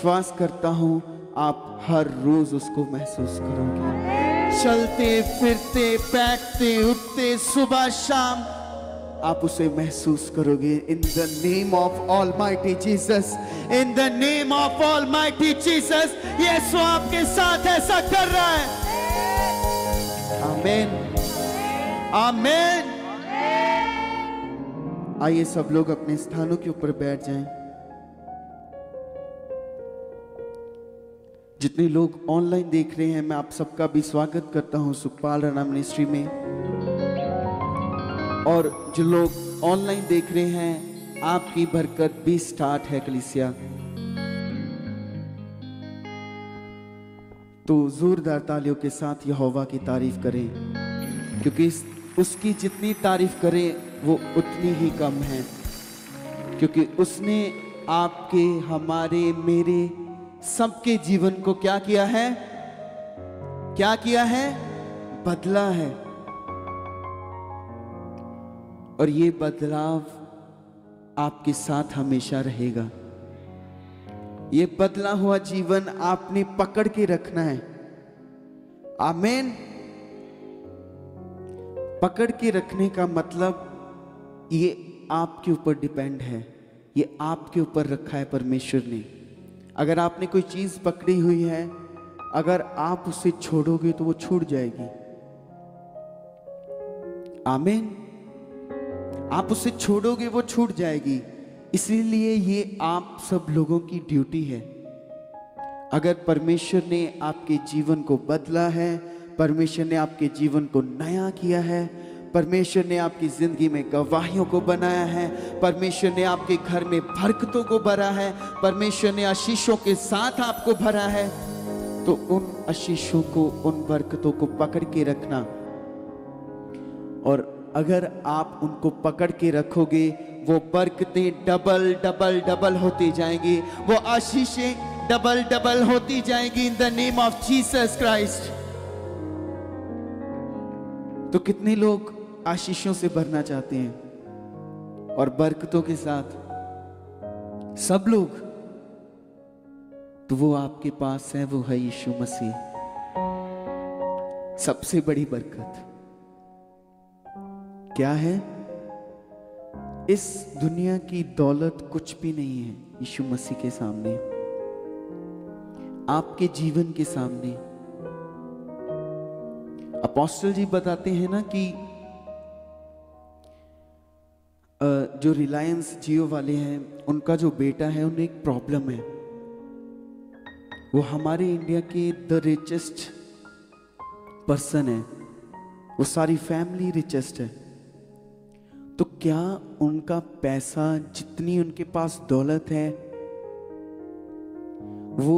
विश्वास करता हूं आप हर रोज उसको महसूस करोगे। चलते फिरते बैठते उठते सुबह शाम आप उसे महसूस करोगे। In the name of almighty Jesus, in the name of almighty Jesus, Yeshu आपके साथ ऐसा कर रहा है। आमीन, आमीन। आइए सब लोग अपने स्थानों के ऊपर बैठ जाएं। जितने लोग ऑनलाइन देख रहे हैं मैं आप सबका भी स्वागत करता हूं सुखपाल राणा मिनिस्ट्री में। और जो लोग ऑनलाइन देख रहे हैं आपकी बरकत भी स्टार्ट है कलीसिया। तो जोरदार तालियों के साथ यहोवा की तारीफ करें, क्योंकि उसकी जितनी तारीफ करें वो उतनी ही कम है, क्योंकि उसने आपके हमारे मेरे सबके जीवन को क्या किया है, क्या किया है, बदला है। और ये बदलाव आपके साथ हमेशा रहेगा। ये बदला हुआ जीवन आपने पकड़ के रखना है। आमीन। पकड़ के रखने का मतलब ये आपके ऊपर डिपेंड है, ये आपके ऊपर रखा है परमेश्वर ने। अगर आपने कोई चीज पकड़ी हुई है, अगर आप उसे छोड़ोगे तो वो छूट जाएगी। आमीन। आप उसे छोड़ोगे वो छूट जाएगी। इसीलिए ये आप सब लोगों की ड्यूटी है। अगर परमेश्वर ने आपके जीवन को बदला है, परमेश्वर ने आपके जीवन को नया किया है, परमेश्वर ने आपकी जिंदगी में गवाहियों को बनाया है, परमेश्वर ने आपके घर में बरकतों को भरा है, परमेश्वर ने आशीषों के साथ आपको भरा है, तो उन आशीषों को, उन बरकतों को पकड़ के रखना। और अगर आप उनको पकड़ के रखोगे वो बरकतें डबल डबल डबल होती जाएंगी, वो आशीषें डबल डबल होती जाएंगी इन the name of Jesus Christ. तो कितने लोग आशीषों से भरना चाहते हैं और बरकतों के साथ? सब लोग। तो वो आपके पास है, वो है यीशु मसीह। सबसे बड़ी बरकत क्या है? इस दुनिया की दौलत कुछ भी नहीं है यीशु मसीह के सामने, आपके जीवन के सामने। अपोस्टल जी बताते हैं ना कि जो रिलायंस जियो वाले हैं उनका जो बेटा है उन्हें एक प्रॉब्लम है। वो हमारे इंडिया के द रिचेस्ट पर्सन है, वो सारी फैमिली रिचेस्ट है। तो क्या उनका पैसा, जितनी उनके पास दौलत है, वो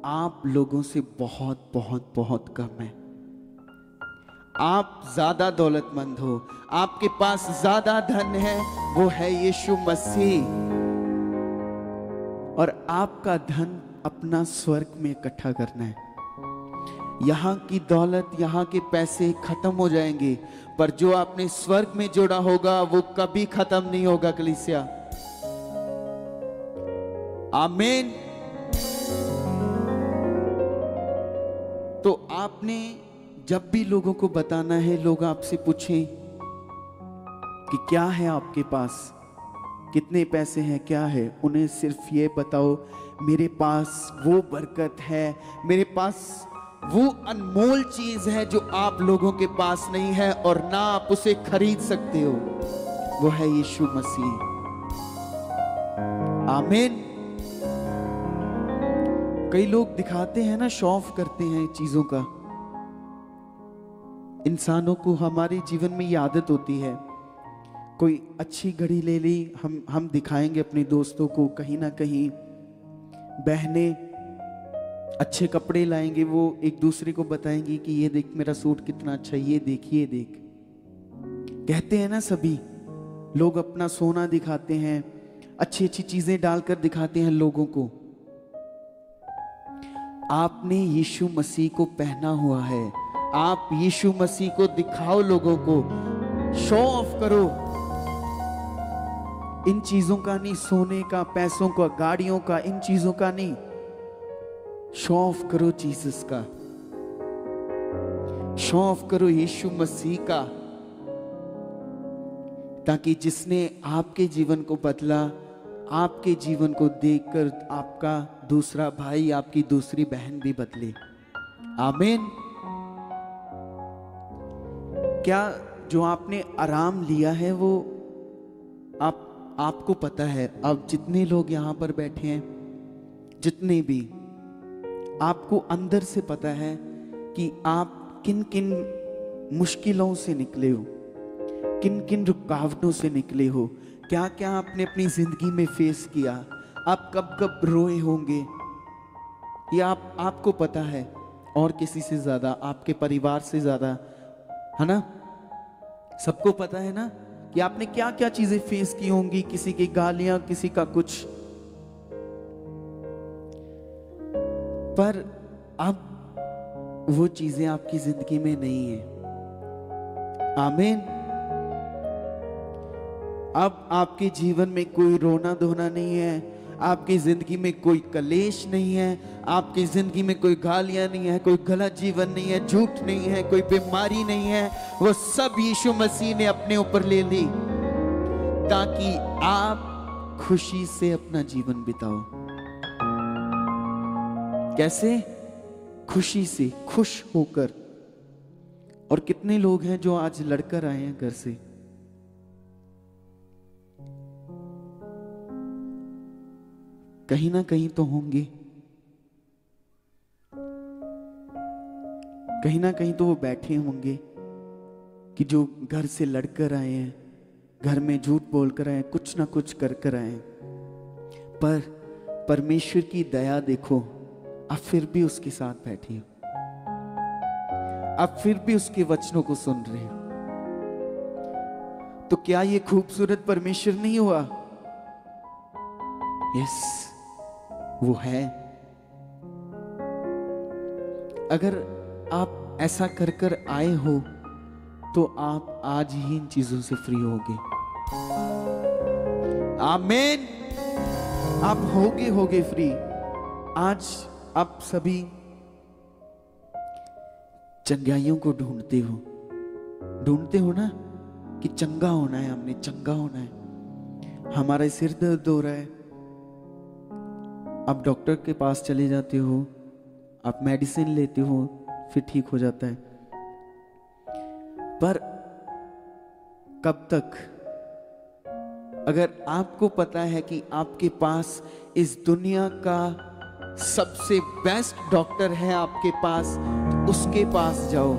आप लोगों से बहुत बहुत बहुत कम है? आप ज्यादा दौलतमंद हो, आपके पास ज्यादा धन है, वो है यीशु मसीह। और आपका धन अपना स्वर्ग में इकट्ठा करना है। यहां की दौलत, यहां के पैसे खत्म हो जाएंगे, पर जो आपने स्वर्ग में जोड़ा होगा वो कभी खत्म नहीं होगा कलीसिया। आमीन। तो आपने जब भी लोगों को बताना है, लोग आपसे पूछें कि क्या है आपके पास, कितने पैसे हैं, क्या है, उन्हें सिर्फ ये बताओ मेरे पास वो बरकत है, मेरे पास वो अनमोल चीज है जो आप लोगों के पास नहीं है और ना आप उसे खरीद सकते हो, वो है यीशु मसीह। आमीन। कई लोग दिखाते हैं ना, शो ऑफ करते हैं चीजों का। इंसानों को हमारे जीवन में ये आदत होती है, कोई अच्छी घड़ी ले ली, हम दिखाएंगे अपने दोस्तों को, कहीं ना कहीं बहनें अच्छे कपड़े लाएंगे, वो एक दूसरे को बताएंगी कि ये देख मेरा सूट कितना अच्छा है, ये देख, ये देख। कहते हैं ना सभी लोग अपना सोना दिखाते हैं, अच्छी अच्छी चीजें डालकर दिखाते हैं लोगों को। आपने यीशु मसीह को पहना हुआ है, आप यीशु मसीह को दिखाओ, लोगों को शो ऑफ करो। इन चीजों का नहीं, सोने का, पैसों का, गाड़ियों का, इन चीजों का नहीं। शो ऑफ करो जीसस का, शो ऑफ करो यीशु मसीह का, ताकि जिसने आपके जीवन को बदला, आपके जीवन को देखकर आपका दूसरा भाई, आपकी दूसरी बहन भी बदले। आमीन। क्या जो आपने आराम लिया है वो आपको पता है? अब जितने लोग यहां पर बैठे हैं, जितने भी, आपको अंदर से पता है कि आप किन किन मुश्किलों से निकले हो, किन किन रुकावटों से निकले हो, क्या क्या आपने अपनी जिंदगी में फेस किया, आप कब कब रोए होंगे, ये आपको पता है। और किसी से ज्यादा, आपके परिवार से ज्यादा, है ना? सबको पता है ना कि आपने क्या क्या चीजें फेस की होंगी, किसी की गालियां, किसी का कुछ। पर अब वो चीजें आपकी जिंदगी में नहीं है। आमीन। अब आपके जीवन में कोई रोना धोना नहीं है, आपकी जिंदगी में कोई कलेश नहीं है, आपकी जिंदगी में कोई गालियां नहीं है, कोई गलत जीवन नहीं है, झूठ नहीं है, कोई बीमारी नहीं है। वो सब यीशु मसीह ने अपने ऊपर ले ली ताकि आप खुशी से अपना जीवन बिताओ। कैसे? खुशी से, खुश होकर। और कितने लोग हैं जो आज लड़कर आए हैं घर से, कहीं ना कहीं तो होंगे, कहीं ना कहीं तो वो बैठे होंगे कि जो घर से लड़कर आए हैं, घर में झूठ बोलकर आए हैं, कुछ ना कुछ कर कर आए हैं। पर परमेश्वर की दया देखो, आप फिर भी उसके साथ बैठे हो, आप फिर भी उसके वचनों को सुन रहे हो। तो क्या ये खूबसूरत परमेश्वर नहीं हुआ? यस, वो है। अगर आप ऐसा कर कर आए हो तो आप आज ही इन चीजों से फ्री होगे। आमीन। आप होगे फ्री। आज आप सभी चंगाइयों को ढूंढते हो ना कि चंगा होना है, हमने चंगा होना है। हमारा सिर दर्द हो रहा है, आप डॉक्टर के पास चले जाते हो, आप मेडिसिन लेते हो, फिर ठीक हो जाता है। पर कब तक? अगर आपको पता है कि आपके पास इस दुनिया का सबसे बेस्ट डॉक्टर है आपके पास, तो उसके पास जाओ।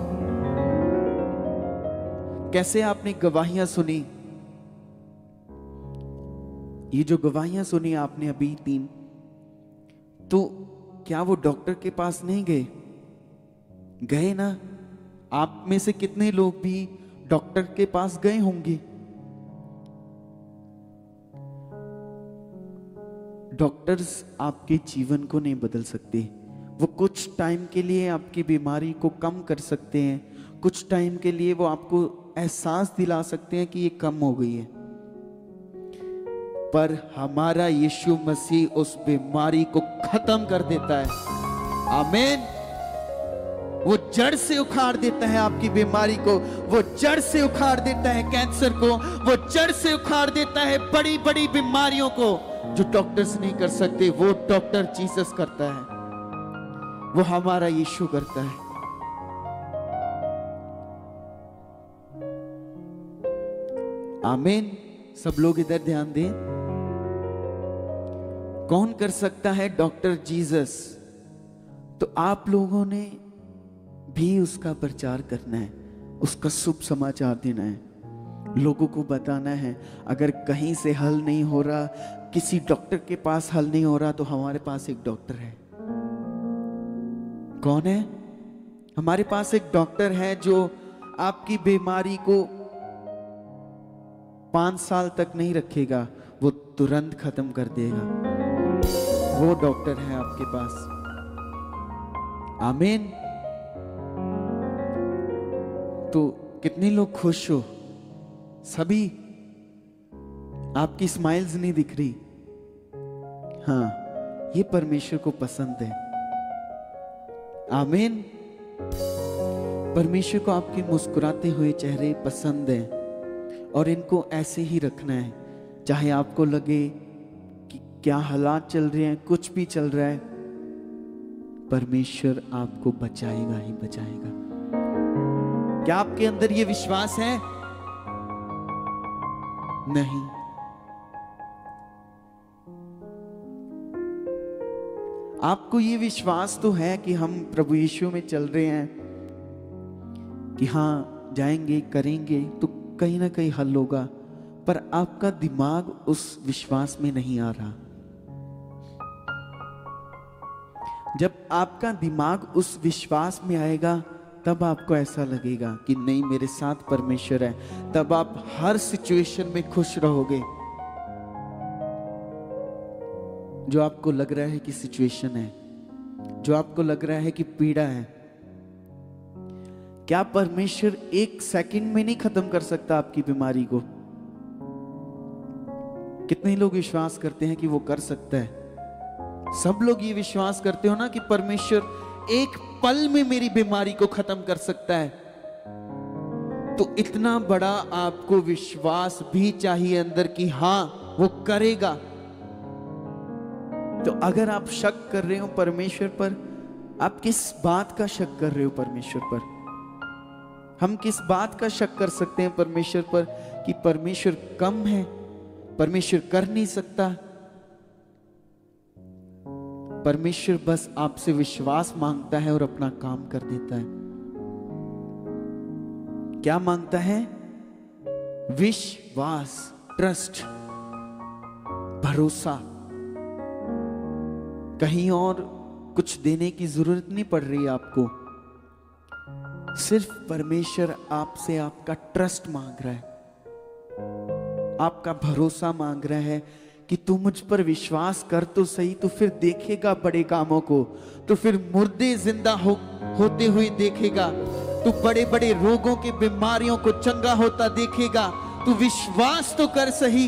कैसे आपने गवाहियां सुनी, ये जो गवाहियां सुनी आपने अभी 3, तो क्या वो डॉक्टर के पास नहीं गए? गए ना। आप में से कितने लोग भी डॉक्टर के पास गए होंगे? डॉक्टर्स आपके जीवन को नहीं बदल सकते। वो कुछ टाइम के लिए आपकी बीमारी को कम कर सकते हैं, कुछ टाइम के लिए वो आपको एहसास दिला सकते हैं कि ये कम हो गई है। पर हमारा यीशु मसीह उस बीमारी को खत्म कर देता है। आमीन। वो जड़ से उखाड़ देता है आपकी बीमारी को, वो जड़ से उखाड़ देता है कैंसर को, वो जड़ से उखाड़ देता है बड़ी बड़ी बीमारियों को जो डॉक्टर्स नहीं कर सकते। वो डॉक्टर जीसस करता है, वो हमारा यीशु करता है। आमीन। सब लोग इधर ध्यान दें। कौन कर सकता है? Doctor Jesus. तो आप लोगों ने भी उसका प्रचार करना है, उसका शुभ समाचार देना है, लोगों को बताना है। अगर कहीं से हल नहीं हो रहा, किसी डॉक्टर के पास हल नहीं हो रहा, तो हमारे पास एक डॉक्टर है। कौन है? हमारे पास एक डॉक्टर है जो आपकी बीमारी को 5 साल तक नहीं रखेगा, वो तुरंत खत्म कर देगा। वो डॉक्टर है आपके पास। आमीन। तो कितने लोग खुश हो? सभी? आपकी स्माइल्स नहीं दिख रही। हाँ, ये परमेश्वर को पसंद है। आमीन। परमेश्वर को आपके मुस्कुराते हुए चेहरे पसंद हैं और इनको ऐसे ही रखना है, चाहे आपको लगे कि क्या हालात चल रहे हैं, कुछ भी चल रहा है, परमेश्वर आपको बचाएगा ही बचाएगा। क्या आपके अंदर ये विश्वास है? नहीं। आपको ये विश्वास तो है कि हम प्रभु यीशु में चल रहे हैं, कि हाँ जाएंगे करेंगे तो कहीं ना कहीं हल होगा, पर आपका दिमाग उस विश्वास में नहीं आ रहा। जब आपका दिमाग उस विश्वास में आएगा तब आपको ऐसा लगेगा कि नहीं, मेरे साथ परमेश्वर है। तब आप हर सिचुएशन में खुश रहोगे। जो आपको लग रहा है कि सिचुएशन है, जो आपको लग रहा है कि पीड़ा है, क्या परमेश्वर एक सेकंड में नहीं खत्म कर सकता आपकी बीमारी को? कितने लोग विश्वास करते हैं कि वो कर सकता है? सब लोग ये विश्वास करते हो ना कि परमेश्वर एक पल में मेरी बीमारी को खत्म कर सकता है। तो इतना बड़ा आपको विश्वास भी चाहिए अंदर कि हाँ वो करेगा। तो अगर आप शक कर रहे हो परमेश्वर पर, आप किस बात का शक कर रहे हो परमेश्वर पर? हम किस बात का शक कर सकते हैं परमेश्वर पर कि परमेश्वर कम है, परमेश्वर कर नहीं सकता? परमेश्वर बस आपसे विश्वास मांगता है और अपना काम कर देता है। क्या मांगता है? विश्वास, ट्रस्ट, भरोसा। कहीं और कुछ देने की जरूरत नहीं पड़ रही आपको। सिर्फ परमेश्वर आपसे आपका ट्रस्ट मांग रहा है, आपका भरोसा मांग रहा है कि तू मुझ पर विश्वास कर तो सही, तो फिर देखेगा बड़े कामों को, तो फिर मुर्दे जिंदा होते हुए देखेगा, तू बड़े बड़े रोगों की बीमारियों को चंगा होता देखेगा। तू विश्वास तो कर सही,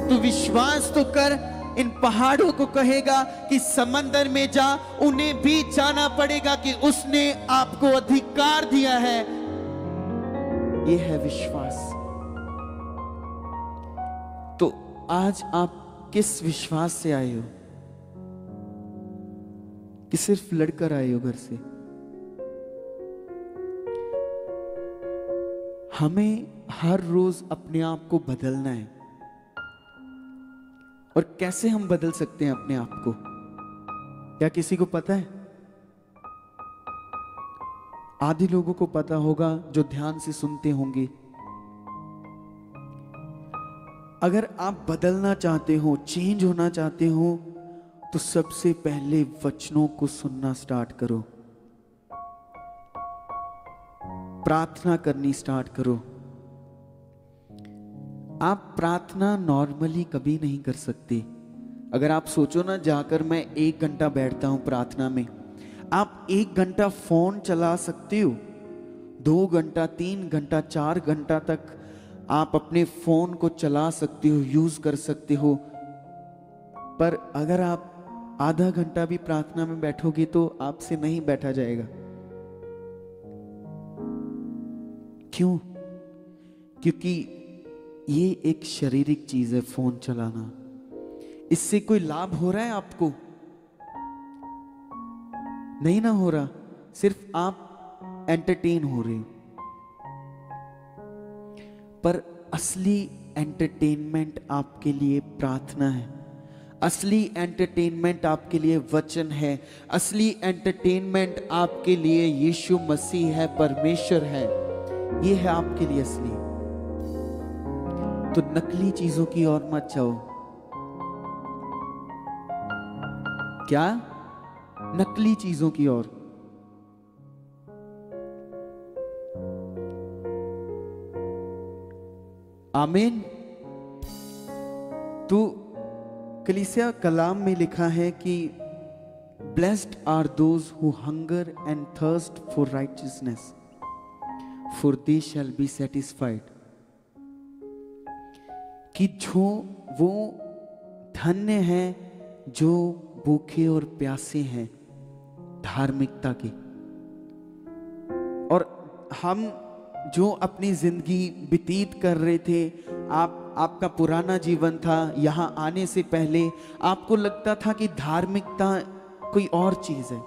तू विश्वास तो कर। इन पहाड़ों को कहेगा कि समंदर में जा, उन्हें भी जाना पड़ेगा कि उसने आपको अधिकार दिया है। यह है विश्वास। तो आज आप किस विश्वास से आए हो? कि सिर्फ लड़कर आए हो घर से? हमें हर रोज अपने आप को बदलना है। और कैसे हम बदल सकते हैं अपने आप को? क्या किसी को पता है? आधे लोगों को पता होगा जो ध्यान से सुनते होंगे। अगर आप बदलना चाहते हो, चेंज होना चाहते हो, तो सबसे पहले वचनों को सुनना स्टार्ट करो, प्रार्थना करनी स्टार्ट करो। आप प्रार्थना नॉर्मली कभी नहीं कर सकते। अगर आप सोचो ना, जाकर मैं 1 घंटा बैठता हूं प्रार्थना में, आप 1 घंटा फोन चला सकते हो, 2 घंटा, 3 घंटा, 4 घंटा तक आप अपने फोन को चला सकते हो, यूज कर सकते हो। पर अगर आप आधा घंटा भी प्रार्थना में बैठोगे तो आपसे नहीं बैठा जाएगा। क्यों? क्योंकि ये एक शारीरिक चीज है फोन चलाना। इससे कोई लाभ हो रहा है आपको? नहीं ना हो रहा, सिर्फ आप एंटरटेन हो रहे हो। पर असली एंटरटेनमेंट आपके लिए प्रार्थना है, असली एंटरटेनमेंट आपके लिए वचन है, असली एंटरटेनमेंट आपके लिए यीशु मसीह है, परमेश्वर है। ये है आपके लिए असली। तो नकली चीजों की ओर मत जाओ। क्या? नकली चीजों की ओर। आमीन। तो कलीसिया कलाम में लिखा है कि blessed are those who hunger and thirst for righteousness, for they shall be satisfied. कि जो वो धन्य हैं जो भूखे और प्यासे हैं, धार्मिकता की। और हम जो अपनी जिंदगी व्यतीत कर रहे थे, आपका पुराना जीवन था, यहां आने से पहले आपको लगता था कि धार्मिकता कोई और चीज है।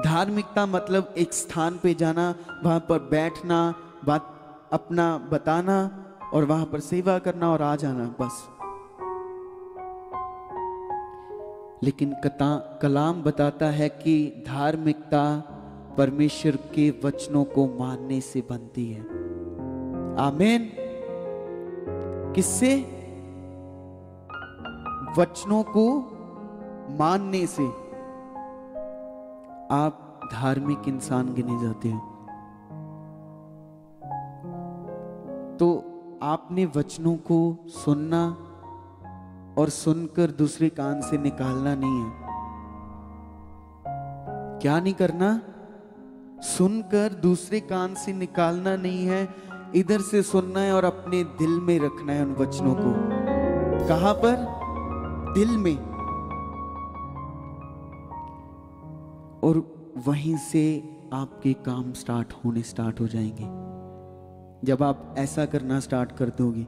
धार्मिकता मतलब एक स्थान पे जाना, वहां पर बैठना, बात अपना बताना और वहां पर सेवा करना और आ जाना, बस। लेकिन कलाम बताता है कि धार्मिकता परमेश्वर के वचनों को मानने से बनती है। आमीन। किससे? वचनों को मानने से आप धार्मिक इंसान गिने जाते हो। तो आपने वचनों को सुनना और सुनकर दूसरे कान से निकालना नहीं है। क्या नहीं करना? सुनकर दूसरे कान से निकालना नहीं है, इधर से सुनना है और अपने दिल में रखना है उन वचनों को। कहां पर? दिल में। और वहीं से आपके काम होने स्टार्ट हो जाएंगे। जब आप ऐसा करना स्टार्ट कर दोगे,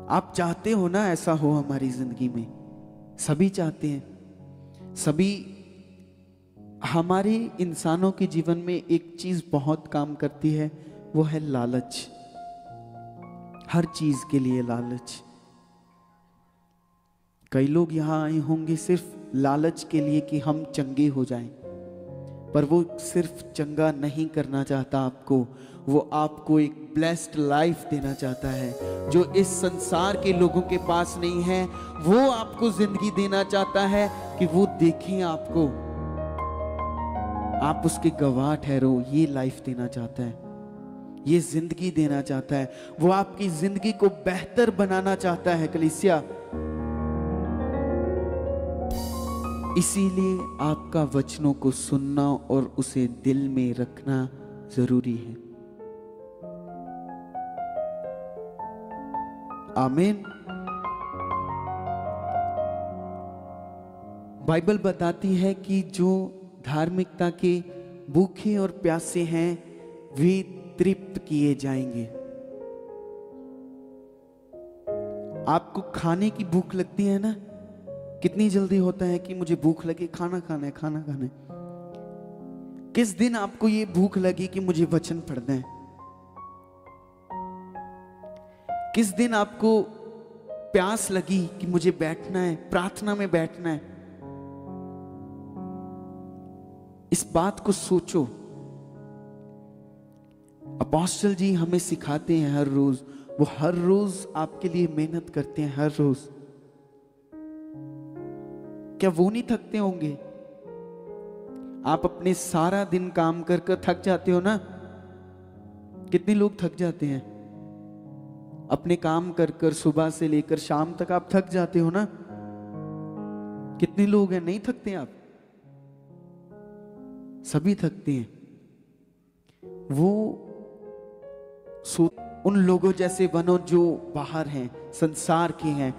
आप चाहते हो ना ऐसा हो हमारी जिंदगी में, सभी चाहते हैं। सभी हमारे इंसानों के जीवन में एक चीज बहुत काम करती है, वो है लालच। हर चीज के लिए लालच। कई लोग यहां आए होंगे सिर्फ लालच के लिए कि हम चंगे हो जाएं, पर वो सिर्फ चंगा नहीं करना चाहता आपको, वो आपको एक ब्लेस्ड लाइफ देना चाहता है जो इस संसार के लोगों के पास नहीं है। वो आपको जिंदगी देना चाहता है कि वो देखें आपको, आप उसके गवाह ठहरो। ये लाइफ देना चाहता है, ये जिंदगी देना चाहता है। वो आपकी जिंदगी को बेहतर बनाना चाहता है कलीसिया। इसीलिए आपका वचनों को सुनना और उसे दिल में रखना जरूरी है। आमीन। बाइबल बताती है कि जो धार्मिकता के भूखे और प्यासे हैं वे तृप्त किए जाएंगे। आपको खाने की भूख लगती है ना? कितनी जल्दी होता है कि मुझे भूख लगी, खाना खाना है, खाना खाना है। किस दिन आपको ये भूख लगी कि मुझे वचन पढ़ना है? किस दिन आपको प्यास लगी कि मुझे बैठना है, प्रार्थना में बैठना है? इस बात को सोचो। अपोस्टल जी हमें सिखाते हैं हर रोज, वो हर रोज आपके लिए मेहनत करते हैं, हर रोज। क्या वो नहीं थकते होंगे? आप अपने सारा दिन काम कर कर थक जाते हो ना? कितने लोग थक जाते हैं अपने काम कर कर, सुबह से लेकर शाम तक आप थक जाते हो ना? कितने लोग हैं नहीं थकते? आप सभी थकते हैं। वो उन लोगों जैसे बनो जो बाहर हैं, संसार के हैं।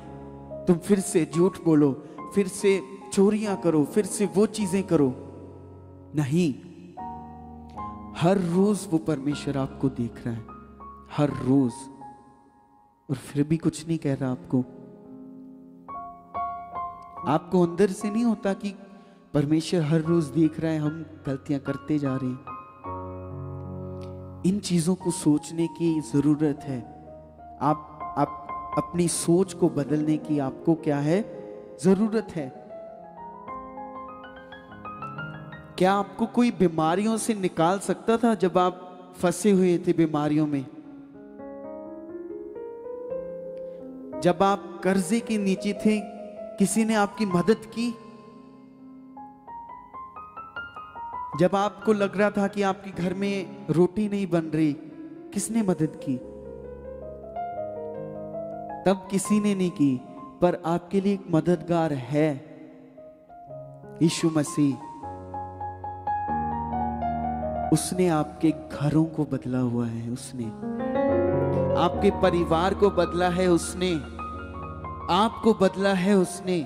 तुम फिर से झूठ बोलो, फिर से चोरियां करो, फिर से वो चीजें करो। नहीं, हर रोज वो परमेश्वर आपको देख रहा है, हर रोज, और फिर भी कुछ नहीं कह रहा आपको। आपको अंदर से नहीं होता कि परमेश्वर हर रोज देख रहा है, हम गलतियां करते जा रहे हैं। इन चीजों को सोचने की जरूरत है। आप अपनी सोच को बदलने की आपको क्या है? जरूरत है। क्या आपको कोई बीमारियों से निकाल सकता था जब आप फंसे हुए थे बीमारियों में? जब आप कर्जे के नीचे थे, किसी ने आपकी मदद की? जब आपको लग रहा था कि आपके घर में रोटी नहीं बन रही, किसने मदद की? तब किसी ने नहीं की, पर आपके लिए एक मददगार है, यीशु मसीह। उसने आपके घरों को बदला हुआ है, उसने आपके परिवार को बदला है, उसने आपको बदला है उसने।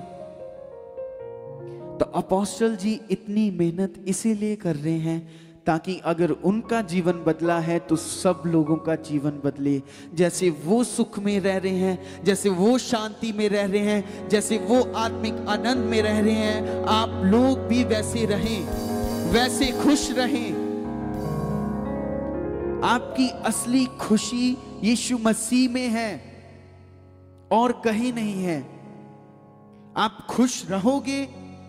तो अपोस्टल जी इतनी मेहनत इसीलिए कर रहे हैं ताकि अगर उनका जीवन बदला है तो सब लोगों का जीवन बदले। जैसे वो सुख में रह रहे हैं, जैसे वो शांति में रह रहे हैं, जैसे वो आत्मिक आनंद में रह रहे हैं, आप लोग भी वैसे रहें, वैसे खुश रहें। आपकी असली खुशी यीशु मसीह में है और कहीं नहीं है। आप खुश रहोगे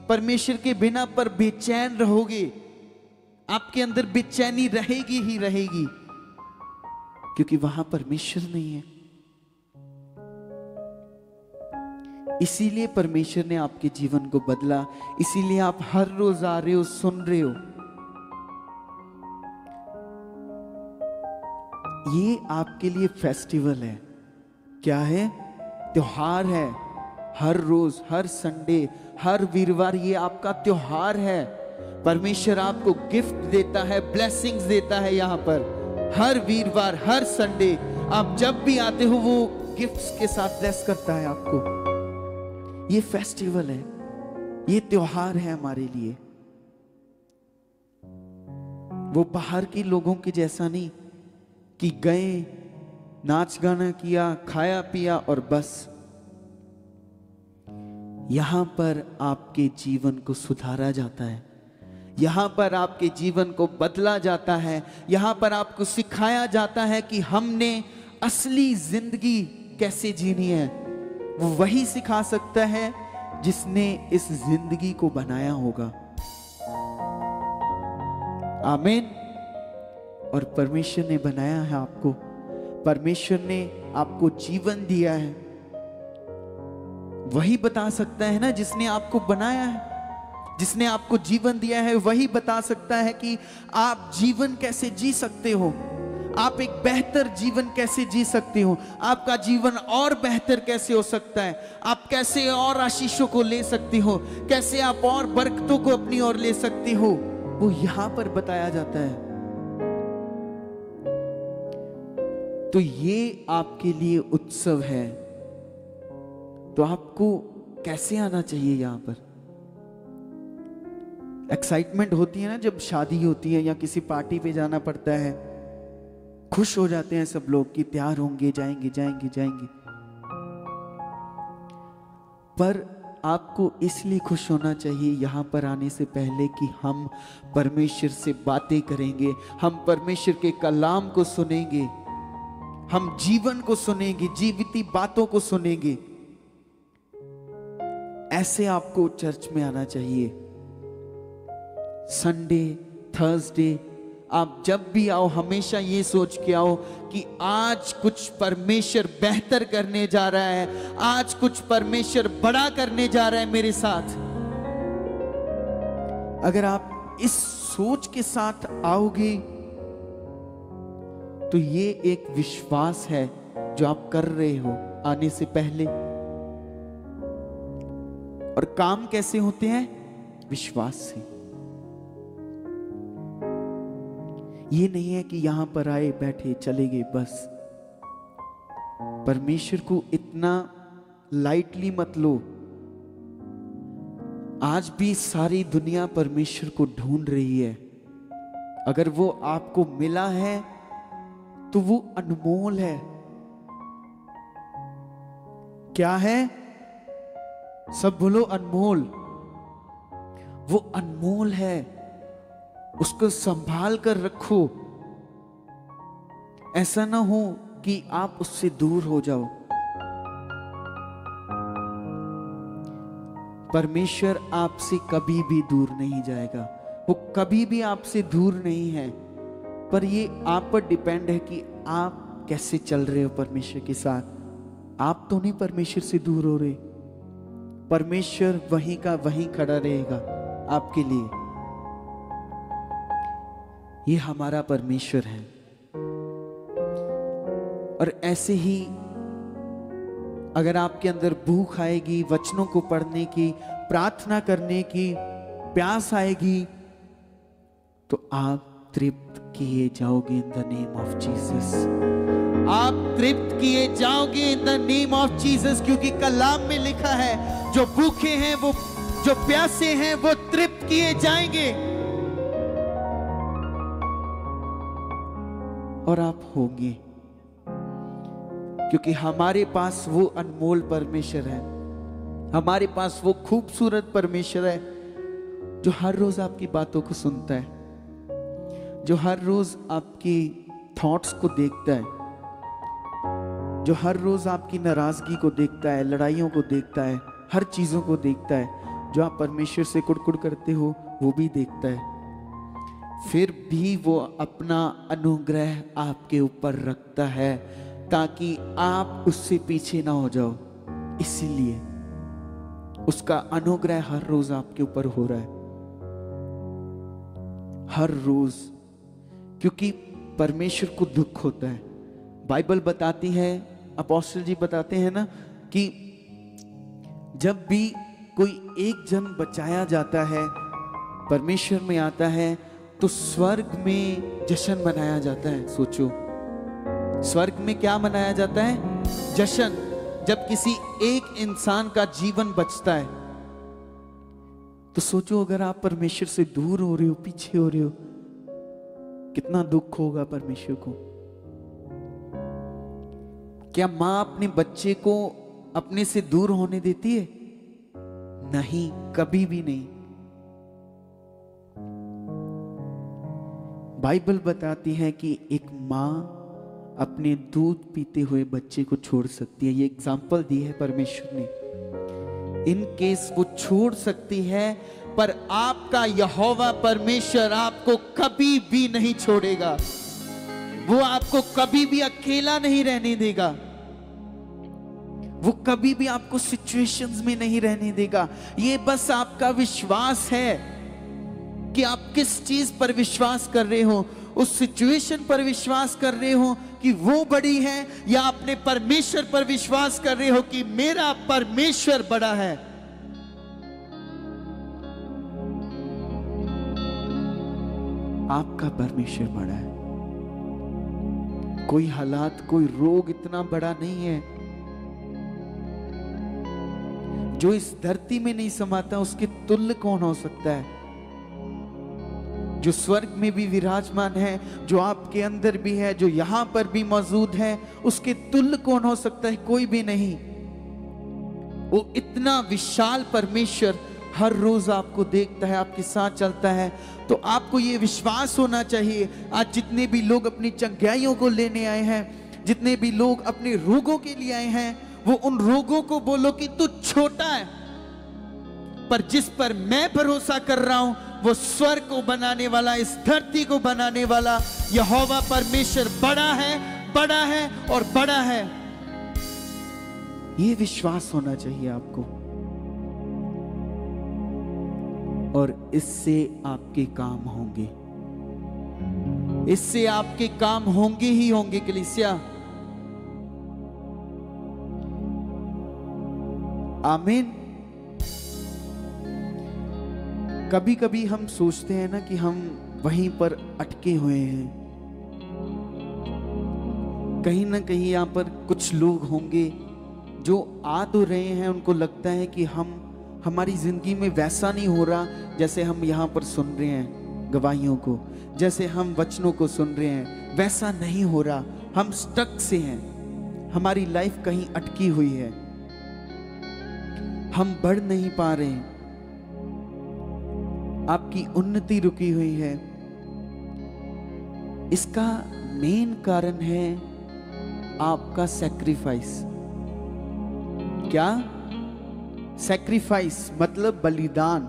परमेश्वर के बिना पर बेचैन रहोगे, आपके अंदर बेचैनी रहेगी ही रहेगी, क्योंकि वहां परमेश्वर नहीं है। इसीलिए परमेश्वर ने आपके जीवन को बदला, इसीलिए आप हर रोज आ रहे हो, सुन रहे हो। ये आपके लिए फेस्टिवल है। क्या है? त्योहार है। हर रोज, हर संडे, हर वीरवार ये आपका त्योहार है। परमेश्वर आपको गिफ्ट देता है, ब्लेसिंग्स देता है। यहाँ पर हर वीरवार, हर संडे आप जब भी आते हो वो गिफ्ट्स के साथ ब्लेस करता है आपको। ये फेस्टिवल है, ये त्योहार है हमारे लिए। वो बाहर के लोगों के जैसा नहीं कि गए, नाच गाना किया, खाया पिया और बस। यहां पर आपके जीवन को सुधारा जाता है, यहां पर आपके जीवन को बदला जाता है, यहां पर आपको सिखाया जाता है कि हमने असली जिंदगी कैसे जीनी है। वो वही सिखा सकता है जिसने इस जिंदगी को बनाया होगा। आमीन। और परमेश्वर ने बनाया है आपको, परमेश्वर ने आपको जीवन दिया है। वही बता सकता है ना जिसने आपको बनाया है, जिसने आपको जीवन दिया है, वही बता सकता है कि आप जीवन कैसे जी सकते हो, आप एक बेहतर जीवन कैसे जी सकते हो, आपका जीवन और बेहतर कैसे हो सकता है, आप कैसे और आशीषों को ले सकते हो, कैसे आप और बरकतों को अपनी ओर ले सकते हो। वो यहां पर बताया जाता है। तो ये आपके लिए उत्सव है। तो आपको कैसे आना चाहिए? यहां पर एक्साइटमेंट होती है ना, जब शादी होती है या किसी पार्टी पे जाना पड़ता है, खुश हो जाते हैं सब लोग कि तैयार होंगे, जाएंगे जाएंगे जाएंगे। पर आपको इसलिए खुश होना चाहिए यहां पर आने से पहले कि हम परमेश्वर से बातें करेंगे, हम परमेश्वर के कलाम को सुनेंगे, हम जीवन को सुनेंगे, जीविती बातों को सुनेंगे। ऐसे आपको चर्च में आना चाहिए। संडे, थर्सडे, आप जब भी आओ हमेशा ये सोच के आओ कि आज कुछ परमेश्वर बेहतर करने जा रहा है, आज कुछ परमेश्वर बड़ा करने जा रहा है मेरे साथ। अगर आप इस सोच के साथ आओगे तो ये एक विश्वास है जो आप कर रहे हो आने से पहले। और काम कैसे होते हैं? विश्वास से। ये नहीं है कि यहां पर आए, बैठे, चले गए बस। परमेश्वर को इतना लाइटली मत लो। आज भी सारी दुनिया परमेश्वर को ढूंढ रही है। अगर वो आपको मिला है तो वो अनमोल है। क्या है? सब बोलो अनमोल। वो अनमोल है, उसको संभाल कर रखो। ऐसा ना हो कि आप उससे दूर हो जाओ। परमेश्वर आपसे कभी भी दूर नहीं जाएगा, वो कभी भी आपसे दूर नहीं है। पर ये आप पर डिपेंड है कि आप कैसे चल रहे हो परमेश्वर के साथ। आप तो नहीं परमेश्वर से दूर हो रहे, परमेश्वर वहीं का वहीं खड़ा रहेगा आपके लिए। ये हमारा परमेश्वर है। और ऐसे ही अगर आपके अंदर भूख आएगी वचनों को पढ़ने की, प्रार्थना करने की, प्यास आएगी, तो आप तृप्त किए जाओगे इन द नेम ऑफ जीसस। आप तृप्त किए जाओगे इन द नेम ऑफ जीसस, क्योंकि कलाम में लिखा है जो भूखे हैं वो जो प्यासे हैं वो तृप्त किए जाएंगे। और आप होंगे, क्योंकि हमारे पास वो अनमोल परमेश्वर है, हमारे पास वो खूबसूरत परमेश्वर है जो हर रोज आपकी बातों को सुनता है, जो हर रोज आपकी थॉट्स को देखता है, जो हर रोज आपकी नाराजगी को देखता है, लड़ाइयों को देखता है, हर चीजों को देखता है। जो आप परमेश्वर से कुड़कुड़ करते हो वो भी देखता है, फिर भी वो अपना अनुग्रह आपके ऊपर रखता है ताकि आप उससे पीछे ना हो जाओ। इसीलिए उसका अनुग्रह हर रोज आपके ऊपर हो रहा है, हर रोज, क्योंकि परमेश्वर को दुख होता है। बाइबल बताती है, अपोस्टल जी बताते हैं ना कि जब भी कोई एक जन बचाया जाता है, परमेश्वर में आता है, तो स्वर्ग में जश्न मनाया जाता है। सोचो, स्वर्ग में क्या मनाया जाता है? जश्न। जब किसी एक इंसान का जीवन बचता है, तो सोचो अगर आप परमेश्वर से दूर हो रहे हो, पीछे हो रहे हो, कितना दुख होगा परमेश्वर को। क्या मां अपने बच्चे को अपने से दूर होने देती है? नहीं, कभी भी नहीं। बाइबल बताती है कि एक मां अपने दूध पीते हुए बच्चे को छोड़ सकती है। ये एग्जाम्पल दी है परमेश्वर ने। इन केस वो छोड़ सकती है, पर आपका यहोवा परमेश्वर आपको कभी भी नहीं छोड़ेगा। वो आपको कभी भी अकेला नहीं रहने देगा, वो कभी भी आपको सिचुएशंस में नहीं रहने देगा। ये बस आपका विश्वास है कि आप किस चीज पर विश्वास कर रहे हो। उस सिचुएशन पर विश्वास कर रहे हो कि वो बड़ी है, या अपने परमेश्वर पर विश्वास कर रहे हो कि मेरा परमेश्वर बड़ा है। आपका परमेश्वर बड़ा है। कोई हालात, कोई रोग इतना बड़ा नहीं है जो इस धरती में नहीं समाता, उसके तुल्य कौन हो सकता है? जो स्वर्ग में भी विराजमान है, जो आपके अंदर भी है, जो यहां पर भी मौजूद है, उसके तुल्य कौन हो सकता है? कोई भी नहीं। वो इतना विशाल परमेश्वर हर रोज आपको देखता है, आपके साथ चलता है। तो आपको ये विश्वास होना चाहिए। आज जितने भी लोग अपनी चंगाइयों को लेने आए हैं, जितने भी लोग अपने रोगों के लिए आए हैं, वो उन रोगों को बोलो कि तू छोटा है, पर जिस पर मैं भरोसा कर रहा हूं वो स्वर्ग को बनाने वाला, इस धरती को बनाने वाला यहोवा परमेश्वर बड़ा है, बड़ा है और बड़ा है। ये विश्वास होना चाहिए आपको, और इससे आपके काम होंगे, इससे आपके काम होंगे ही होंगे। कलीसिया, आमीन। कभी कभी हम सोचते हैं ना कि हम वहीं पर अटके हुए हैं। कहीं ना कहीं यहाँ पर कुछ लोग होंगे जो आ तो रहे हैं, उनको लगता है कि हमारी जिंदगी में वैसा नहीं हो रहा जैसे हम यहाँ पर सुन रहे हैं गवाहियों को, जैसे हम वचनों को सुन रहे हैं, वैसा नहीं हो रहा। हम स्टक से हैं, हमारी लाइफ कहीं अटकी हुई है, हम बढ़ नहीं पा रहे हैं, आपकी उन्नति रुकी हुई है। इसका मेन कारण है आपका सैक्रिफाइस। क्या? सैक्रिफाइस मतलब बलिदान।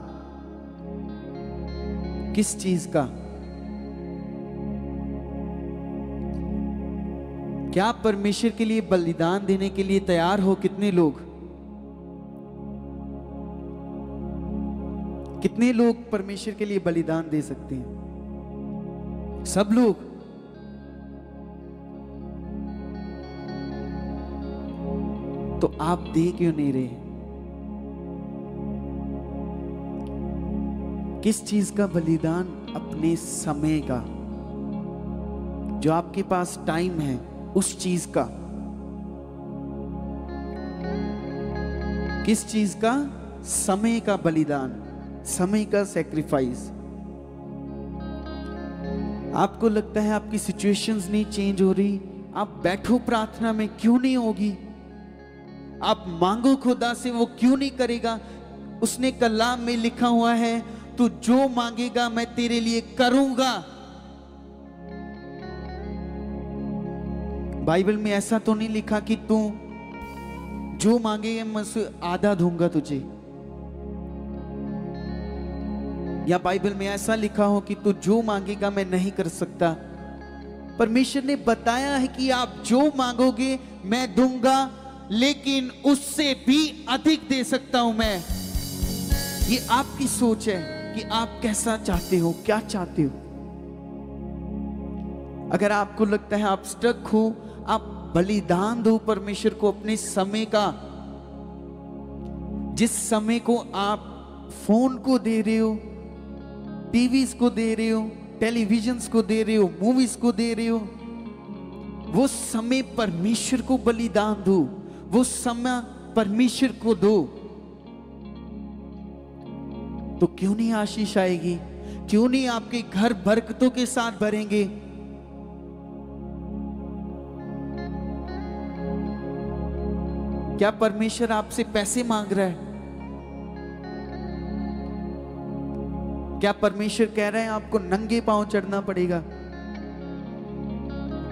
किस चीज का? क्या आप परमेश्वर के लिए बलिदान देने के लिए तैयार हो? कितने लोग, कितने लोग परमेश्वर के लिए बलिदान दे सकते हैं? सब लोग। तो आप दे क्यों नहीं रहे? किस चीज का बलिदान? अपने समय का, जो आपके पास टाइम है उस चीज का। किस चीज का? समय का बलिदान, समय का सैक्रिफाइस। आपको लगता है आपकी सिचुएशंस नहीं चेंज हो रही, आप बैठो प्रार्थना में, क्यों नहीं होगी? आप मांगो खुदा से, वो क्यों नहीं करेगा? उसने कलाम में लिखा हुआ है, तू जो मांगेगा मैं तेरे लिए करूंगा। बाइबल में ऐसा तो नहीं लिखा कि तू जो मांगेगा मैं उसे आधा दूंगा तुझे, या बाइबल में ऐसा लिखा हो कि तू जो मांगेगा मैं नहीं कर सकता। परमेश्वर ने बताया है कि आप जो मांगोगे मैं दूंगा, लेकिन उससे भी अधिक दे सकता हूं मैं। ये आपकी सोच है कि आप कैसा चाहते हो, क्या चाहते हो। अगर आपको लगता है आप स्टक हो, आप बलिदान दो परमेश्वर को अपने समय का। जिस समय को आप फोन को दे रहे हो, टीवीज को दे रहे हो, टेलीविजन्स को दे रहे हो, मूवीज को दे रहे हो, वो समय परमेश्वर को बलिदान दो, वो समय परमेश्वर को दो, तो क्यों नहीं आशीष आएगी? क्यों नहीं आपके घर बरकतों के साथ भरेंगे? क्या परमेश्वर आपसे पैसे मांग रहा है? क्या परमेश्वर कह रहे हैं आपको नंगे पांव चढ़ना पड़ेगा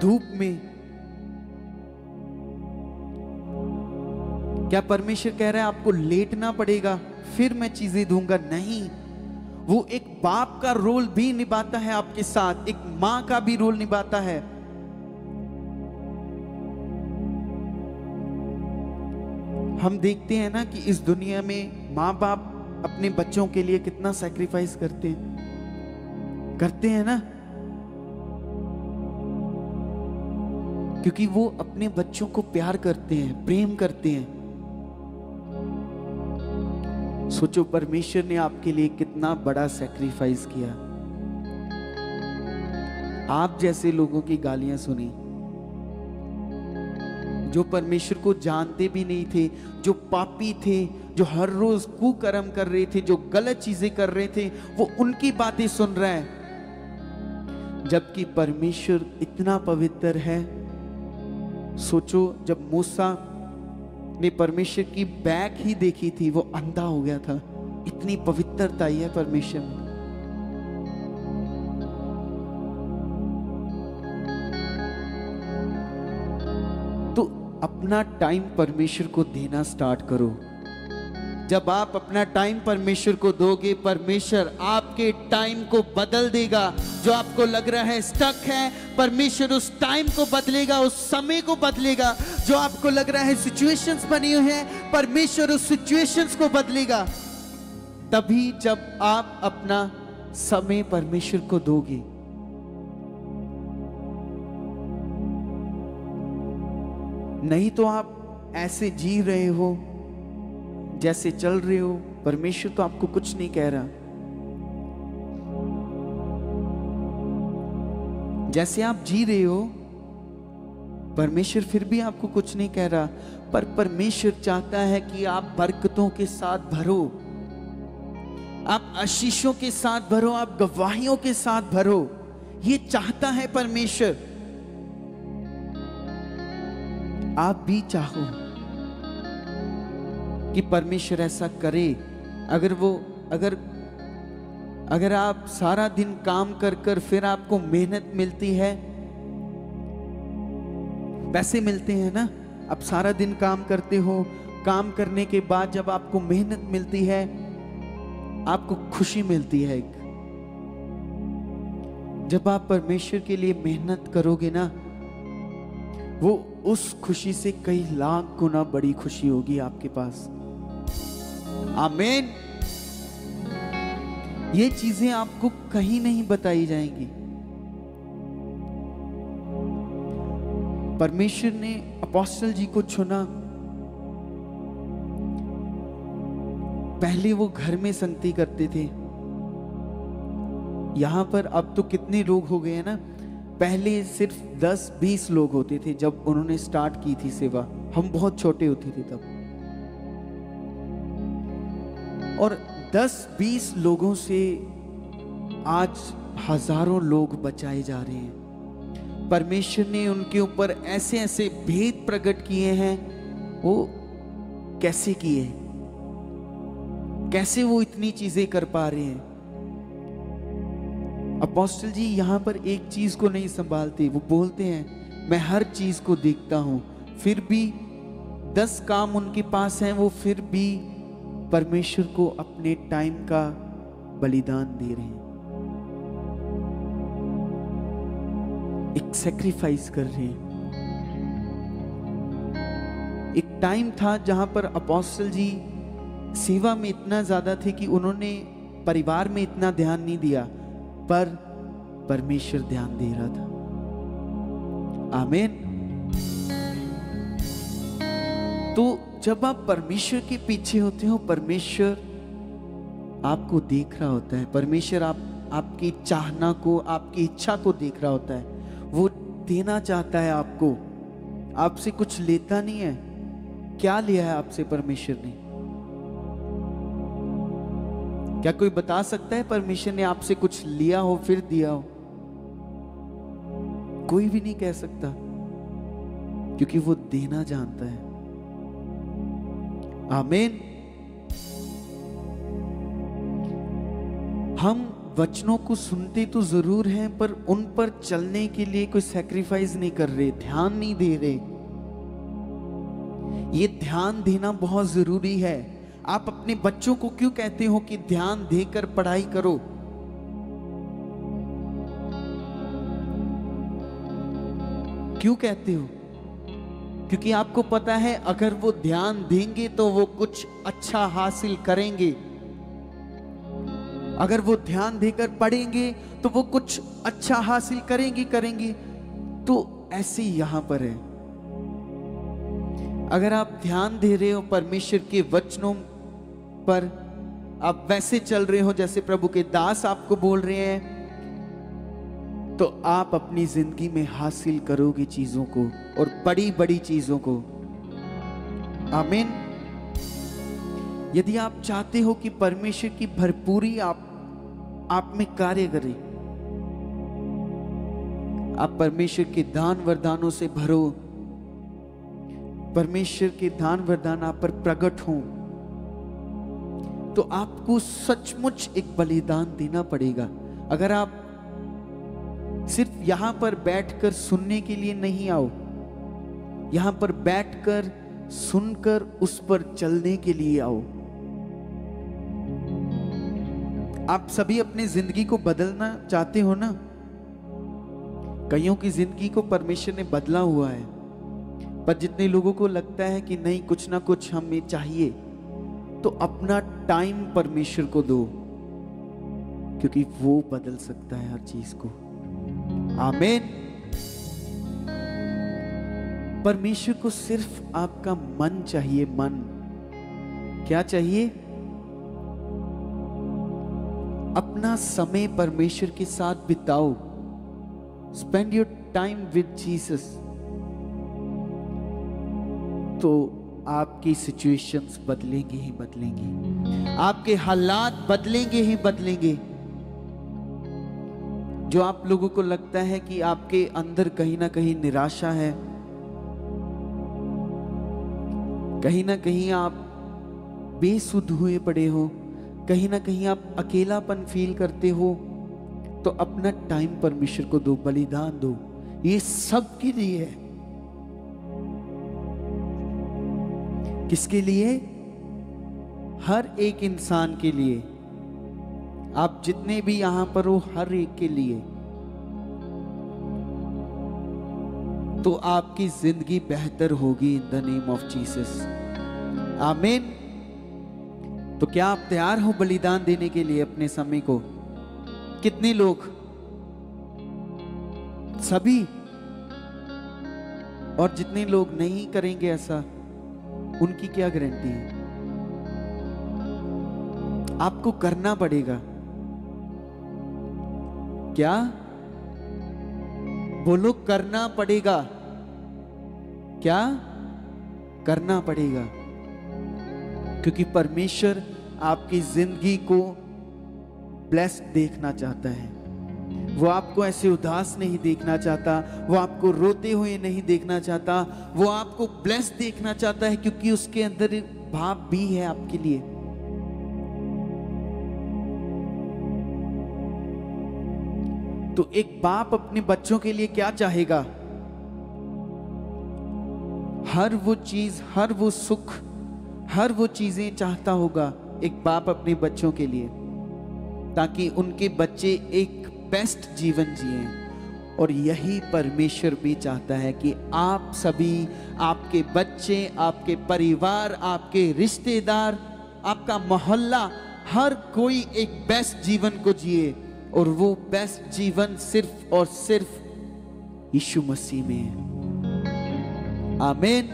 धूप में? क्या परमेश्वर कह रहा है आपको लेटना पड़ेगा फिर मैं चीजें दूंगा? नहीं, वो एक बाप का रोल भी निभाता है आपके साथ, एक मां का भी रोल निभाता है। हम देखते हैं ना कि इस दुनिया में माँ बाप अपने बच्चों के लिए कितना सैक्रिफाइस करते हैं ना, क्योंकि वो अपने बच्चों को प्यार करते हैं, प्रेम करते हैं। सोचो परमेश्वर ने आपके लिए कितना बड़ा सैक्रिफाइस किया। आप जैसे लोगों की गालियां सुनी, जो परमेश्वर को जानते भी नहीं थे, जो पापी थे, जो हर रोज कुकर्म कर रहे थे, जो गलत चीजें कर रहे थे, वो उनकी बातें सुन रहा है, जबकि परमेश्वर इतना पवित्र है। सोचो जब मूसा ने परमेश्वर की बैक ही देखी थी, वो अंधा हो गया था। इतनी पवित्रता ही है परमेश्वर में। तो अपना टाइम परमेश्वर को देना स्टार्ट करो। जब आप अपना टाइम परमेश्वर को दोगे, परमेश्वर आपके टाइम को बदल देगा। जो आपको लग रहा है स्टक है, परमेश्वर उस टाइम को बदलेगा, उस समय को बदलेगा। जो आपको लग रहा है सिचुएशंस बनी हुई हैं, परमेश्वर उस सिचुएशंस को बदलेगा। तभी जब आप अपना समय परमेश्वर को दोगे। नहीं तो आप ऐसे जी रहे हो जैसे चल रहे हो, परमेश्वर तो आपको कुछ नहीं कह रहा। जैसे आप जी रहे हो, परमेश्वर फिर भी आपको कुछ नहीं कह रहा। पर परमेश्वर चाहता है कि आप बरकतों के साथ भरो, आप आशीषों के साथ भरो, आप गवाहियों के साथ भरो। ये चाहता है परमेश्वर। आप भी चाहो कि परमेश्वर ऐसा करे। अगर आप सारा दिन काम कर कर फिर आपको मेहनत मिलती है, पैसे मिलते हैं ना, आप सारा दिन काम करते हो, काम करने के बाद जब आपको मेहनत मिलती है, आपको खुशी मिलती है एक। जब आप परमेश्वर के लिए मेहनत करोगे ना, वो उस खुशी से कई लाख गुना बड़ी खुशी होगी आपके पास। आमीन। ये चीजें आपको कहीं नहीं बताई जाएंगी। परमेश्वर ने अपोस्टल जी को चुना। पहले वो घर में संगति करते थे, यहां पर अब तो कितने लोग हो गए हैं ना। पहले सिर्फ 10-20 लोग होते थे जब उन्होंने स्टार्ट की थी सेवा। हम बहुत छोटे होते थे तब। और 10-20 लोगों से आज हजारों लोग बचाए जा रहे हैं। परमेश्वर ने उनके ऊपर ऐसे ऐसे भेद प्रकट किए हैं। वो कैसे किए, कैसे वो इतनी चीजें कर पा रहे हैं। अपोस्टल जी यहां पर एक चीज को नहीं संभालते। वो बोलते हैं मैं हर चीज को देखता हूं, फिर भी 10 काम उनके पास हैं, वो फिर भी परमेश्वर को अपने टाइम का बलिदान दे रहे हैं, एक सैक्रिफाइस कर रहे हैं। एक टाइम था जहां पर अपोस्टल जी सेवा में इतना ज्यादा थे कि उन्होंने परिवार में इतना ध्यान नहीं दिया, पर परमेश्वर ध्यान दे रहा था। आमीन। तो जब आप परमेश्वर के पीछे होते हो, परमेश्वर आपको देख रहा होता है। परमेश्वर आपकी चाहना को, आपकी इच्छा को देख रहा होता है। वो देना चाहता है आपको, आपसे कुछ लेता नहीं है। क्या लिया है आपसे परमेश्वर ने? क्या कोई बता सकता है परमेश्वर ने आपसे कुछ लिया हो फिर दिया हो? कोई भी नहीं कह सकता, क्योंकि वो देना जानता है। आमीन। हम वचनों को सुनते तो जरूर हैं, पर उन पर चलने के लिए कोई सैक्रिफाइस नहीं कर रहे, ध्यान नहीं दे रहे। ये ध्यान देना बहुत जरूरी है। आप अपने बच्चों को क्यों कहते हो कि ध्यान देकर पढ़ाई करो? क्यों कहते हो? क्योंकि आपको पता है अगर वो ध्यान देंगे तो वो कुछ अच्छा हासिल करेंगे। अगर वो ध्यान देकर पढ़ेंगे तो वो कुछ अच्छा हासिल करेंगे। तो ऐसे यहां पर है, अगर आप ध्यान दे रहे हो परमेश्वर के वचनों पर, आप वैसे चल रहे हो जैसे प्रभु के दास आपको बोल रहे हैं, तो आप अपनी जिंदगी में हासिल करोगे चीजों को, और बड़ी बड़ी चीजों को। आमीन। यदि आप चाहते हो कि परमेश्वर की भरपूरी आप में कार्य करे, आप परमेश्वर के दान वरदानों से भरो, परमेश्वर के दान वरदान आप पर प्रकट हों, तो आपको सचमुच एक बलिदान देना पड़ेगा। अगर आप सिर्फ यहां पर बैठकर सुनने के लिए नहीं आओ, यहां पर बैठकर सुनकर उस पर चलने के लिए आओ। आप सभी अपनी जिंदगी को बदलना चाहते हो ना? कईयों की जिंदगी को परमेश्वर ने बदला हुआ है, पर जितने लोगों को लगता है कि नहीं कुछ ना कुछ हमें चाहिए, तो अपना टाइम परमेश्वर को दो, क्योंकि वो बदल सकता है हर चीज को। आमीन। परमेश्वर को सिर्फ आपका मन चाहिए। मन क्या चाहिए? अपना समय परमेश्वर के साथ बिताओ। Spend your time with Jesus. तो आपकी सिचुएशंस बदलेंगे ही बदलेंगे, आपके हालात बदलेंगे ही बदलेंगे। जो आप लोगों को लगता है कि आपके अंदर कहीं ना कहीं निराशा है, कहीं ना कहीं आप बेसुध हुए पड़े हो, कहीं ना कहीं आप अकेलापन फील करते हो, तो अपना टाइम परमेश्वर को दो, बलिदान दो। ये सब के लिए है। किसके लिए? हर एक इंसान के लिए। आप जितने भी यहां पर हो, हर एक के लिए। तो आपकी जिंदगी बेहतर होगी इन द नेम ऑफ जीसस। आमीन। तो क्या आप तैयार हो बलिदान देने के लिए अपने समय को? कितने लोग? सभी? और जितने लोग नहीं करेंगे ऐसा, उनकी क्या गारंटी है? आपको करना पड़ेगा। क्या बोलो? करना पड़ेगा। क्या करना पड़ेगा? क्योंकि परमेश्वर आपकी जिंदगी को ब्लेस्ड देखना चाहता है। वो आपको ऐसे उदास नहीं देखना चाहता, वो आपको रोते हुए नहीं देखना चाहता, वो आपको ब्लेस्ड देखना चाहता है, क्योंकि उसके अंदर भाव भी है आपके लिए। तो एक बाप अपने बच्चों के लिए क्या चाहेगा? हर वो चीज, हर वो सुख, हर वो चीजें चाहता होगा एक बाप अपने बच्चों के लिए, ताकि उनके बच्चे एक बेस्ट जीवन जिएं। और यही परमेश्वर भी चाहता है कि आप सभी, आपके बच्चे, आपके परिवार, आपके रिश्तेदार, आपका मोहल्ला, हर कोई एक बेस्ट जीवन को जिए। और वो बेस्ट जीवन सिर्फ और सिर्फ यीशु मसीह में है। आमीन।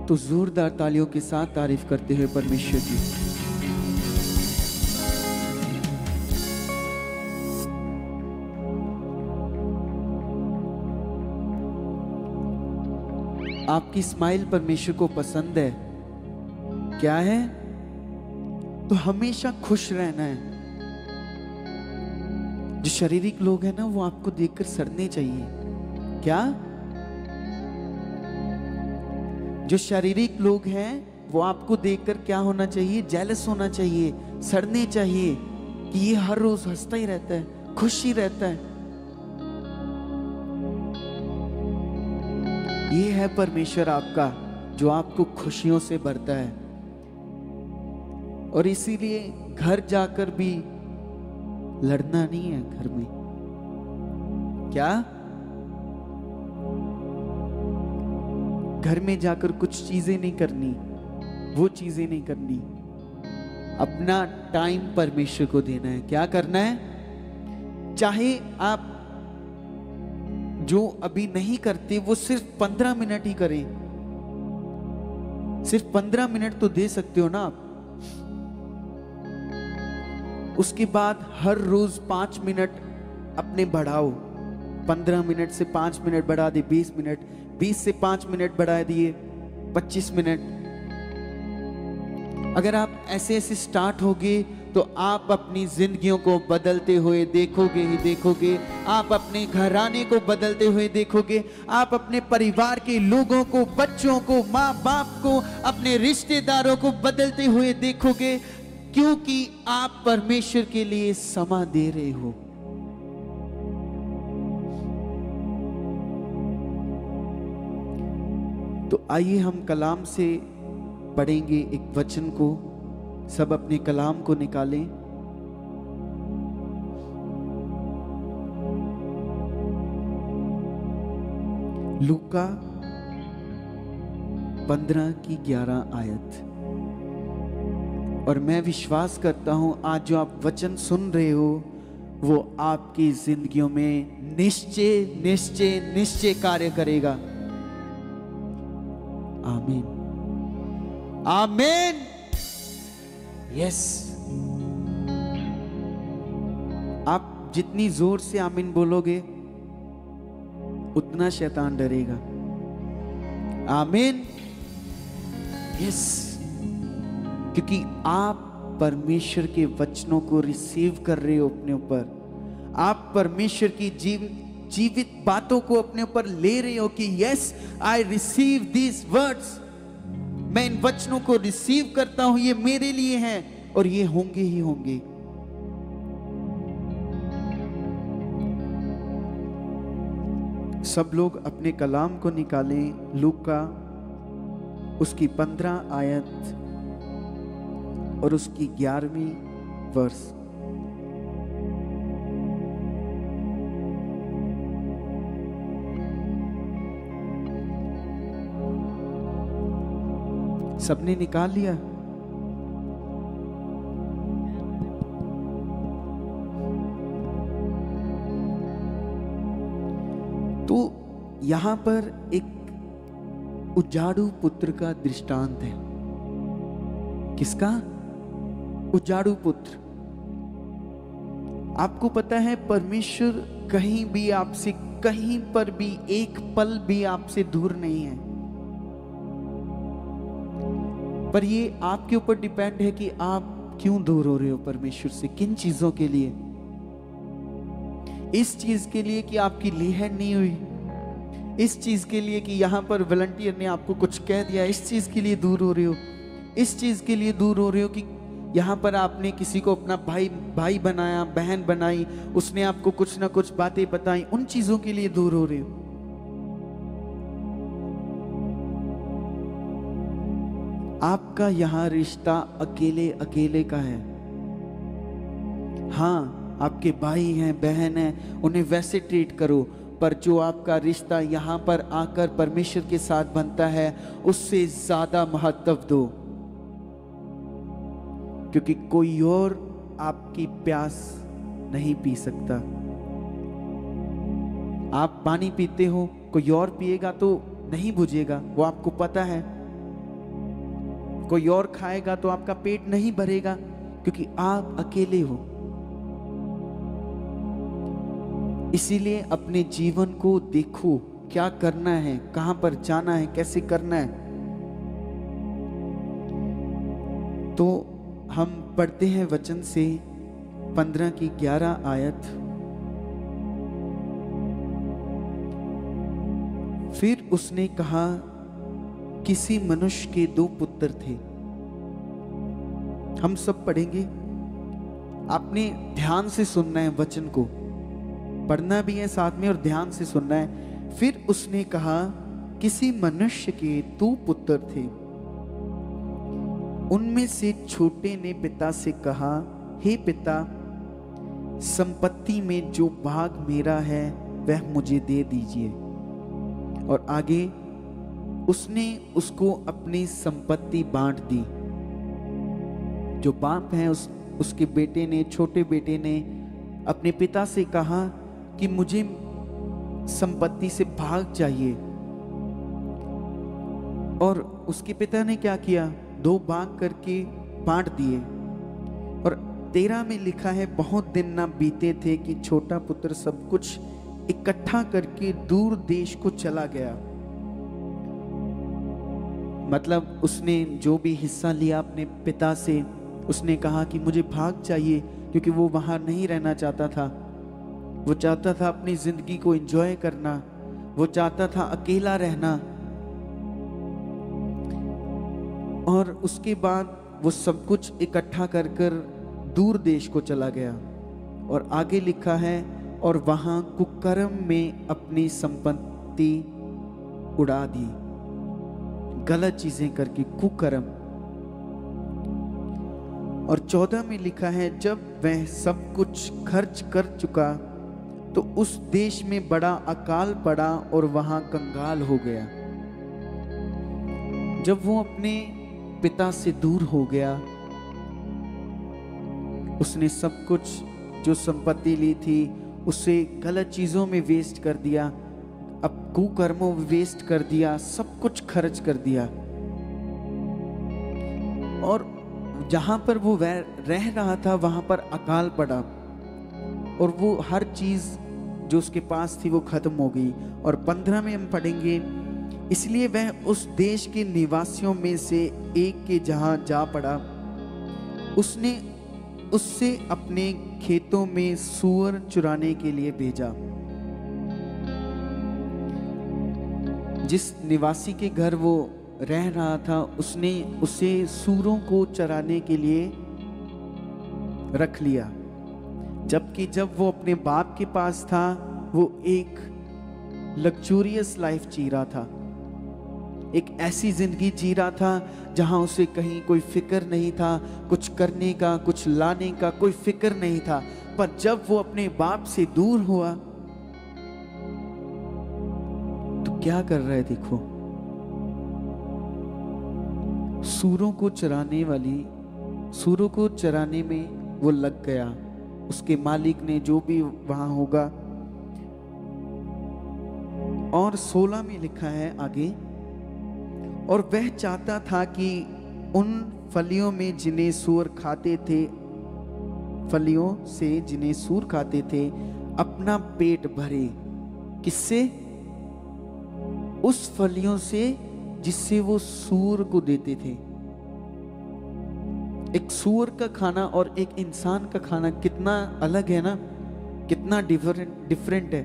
तो जोरदार तालियों के साथ तारीफ करते हुए परमेश्वर की। आपकी स्माइल परमेश्वर को पसंद है। क्या है? तो हमेशा खुश रहना है। जो शारीरिक लोग हैं ना, वो आपको देखकर सड़ने चाहिए। क्या? जो शारीरिक लोग हैं वो आपको देखकर क्या होना चाहिए? जेलस होना चाहिए, सड़ने चाहिए कि ये हर रोज हंसता ही रहता है, खुश ही रहता है। ये है परमेश्वर आपका, जो आपको खुशियों से भरता है। और इसीलिए घर जाकर भी लड़ना नहीं है घर में। क्या? घर में जाकर कुछ चीजें नहीं करनी, वो चीजें नहीं करनी। अपना टाइम परमेश्वर को देना है। क्या करना है? चाहे आप जो अभी नहीं करते वो सिर्फ 15 मिनट ही करें। सिर्फ 15 मिनट तो दे सकते हो ना आप। उसके बाद हर रोज 5 मिनट अपने बढ़ाओ। 15 मिनट से 5 मिनट बढ़ा दे 20 मिनट, 20 से 5 मिनट बढ़ा दिए 25 मिनट। अगर आप ऐसे ऐसे स्टार्ट होगे तो आप अपनी जिंदगियों को बदलते हुए देखोगे ही देखोगे। आप अपने घराने को बदलते हुए देखोगे। आप अपने परिवार के लोगों को, बच्चों को, माँ बाप को, अपने रिश्तेदारों को बदलते हुए देखोगे, क्योंकि आप परमेश्वर के लिए समय दे रहे हो। तो आइए हम कलाम से पढ़ेंगे एक वचन को। सब अपने कलाम को निकालें। लूका 15 की 11 आयत। और मैं विश्वास करता हूं आज जो आप वचन सुन रहे हो वो आपकी जिंदगियों में निश्चय निश्चय निश्चय कार्य करेगा। आमीन, आमीन, यस। आप जितनी जोर से आमीन बोलोगे उतना शैतान डरेगा। आमीन, यस। क्योंकि आप परमेश्वर के वचनों को रिसीव कर रहे हो अपने ऊपर। आप परमेश्वर की जीवित बातों को अपने ऊपर ले रहे हो कि yes, I receive these words. मैं इन वचनों को रिसीव करता हूं, ये मेरे लिए हैं और ये होंगे ही होंगे। सब लोग अपने कलाम को निकालें। लूका उसकी 15 आयत और उसकी 11वीं वर्ष। सबने निकाल लिया? तो यहां पर एक उजाड़ू पुत्र का दृष्टांत है। किसका? उजाड़ू पुत्र। आपको पता है परमेश्वर कहीं भी आपसे, कहीं पर भी एक पल भी आपसे दूर नहीं है। पर ये आपके ऊपर डिपेंड है कि आप क्यों दूर हो रहे हो परमेश्वर से, किन चीजों के लिए। इस चीज के लिए कि आपकी लिहन नहीं हुई, इस चीज के लिए कि यहां पर वॉलंटियर ने आपको कुछ कह दिया, इस चीज के लिए दूर हो रहे हो, इस चीज के लिए दूर हो रहे हो कि यहां पर आपने किसी को अपना भाई बनाया, बहन बनाई, उसने आपको कुछ ना कुछ बातें बताई, उन चीजों के लिए दूर हो रहे हो। आपका यहां रिश्ता अकेले अकेले का है। हाँ, आपके भाई हैं, बहन हैं, उन्हें वैसे ट्रीट करो, पर जो आपका रिश्ता यहां पर आकर परमेश्वर के साथ बनता है उससे ज्यादा महत्व दो, क्योंकि कोई और आपकी प्यास नहीं पी सकता। आप पानी पीते हो, कोई और पिएगा तो नहीं बुझेगा, वो आपको पता है। कोई और खाएगा तो आपका पेट नहीं भरेगा, क्योंकि आप अकेले हो। इसीलिए अपने जीवन को देखो, क्या करना है, कहां पर जाना है, कैसे करना है। तो हम पढ़ते हैं वचन से 15 की 11 आयत। फिर उसने कहा, किसी मनुष्य के 2 पुत्र थे। हम सब पढ़ेंगे, आपने ध्यान से सुनना है, वचन को पढ़ना भी है साथ में और ध्यान से सुनना है। फिर उसने कहा, किसी मनुष्य के 2 पुत्र थे। उनमें से छोटे ने पिता से कहा, हे पिता, संपत्ति में जो भाग मेरा है वह मुझे दे दीजिए। और आगे उसने उसको अपनी संपत्ति बांट दी। जो बाप है उसके बेटे ने, छोटे बेटे ने अपने पिता से कहा कि मुझे संपत्ति से भाग चाहिए। और उसके पिता ने क्या किया, 2 भाग करके बांट दिए। और 13 में लिखा है, बहुत दिन ना बीते थे कि छोटा पुत्र सब कुछ इकट्ठा करके दूर देश को चला गया। मतलब उसने जो भी हिस्सा लिया अपने पिता से, उसने कहा कि मुझे भाग चाहिए, क्योंकि वो वहां नहीं रहना चाहता था। वो चाहता था अपनी जिंदगी को एंजॉय करना, वो चाहता था अकेला रहना। और उसके बाद वो सब कुछ इकट्ठा कर कर दूर देश को चला गया। और आगे लिखा है, और वहां कुकर्म में अपनी संपत्ति उड़ा दी, गलत चीजें करके, कुकर्म। और 14 में लिखा है, जब वह सब कुछ खर्च कर चुका तो उस देश में बड़ा अकाल पड़ा और वहां कंगाल हो गया। जब वो अपने पिता से दूर हो गया, उसने सब कुछ जो संपत्ति ली थी उसे गलत चीजों में वेस्ट कर दिया, अब कुकर्मों में वेस्ट कर दिया, सब कुछ खर्च कर दिया। और जहां पर वो रह रहा था वहां पर अकाल पड़ा और वो हर चीज जो उसके पास थी वो खत्म हो गई। और 15 में हम पढ़ेंगे, इसलिए वह उस देश के निवासियों में से एक के जहां जा पड़ा, उसने उससे अपने खेतों में सूअर चुराने के लिए भेजा। जिस निवासी के घर वो रह रहा था उसने उसे सूरों को चराने के लिए रख लिया, जबकि जब वो अपने बाप के पास था वो एक लग्जूरियस लाइफ जी रहा था, एक ऐसी जिंदगी जी रहा था जहां उसे कहीं कोई फिक्र नहीं था, कुछ करने का, कुछ लाने का कोई फिक्र नहीं था। पर जब वो अपने बाप से दूर हुआ तो क्या कर रहा है देखो, सूरों को चराने में वो लग गया। उसके मालिक ने, जो भी वहां होगा। और 16 में लिखा है आगे, और वह चाहता था कि उन फलियों में जिन्हें सूअर खाते थे, फलियों से जिन्हें सूअर खाते थे, अपना पेट भरे। किससे? उस फलियों से जिससे वो सूअर को देते थे। एक सूअर का खाना और एक इंसान का खाना कितना अलग है ना, कितना डिफरेंट है।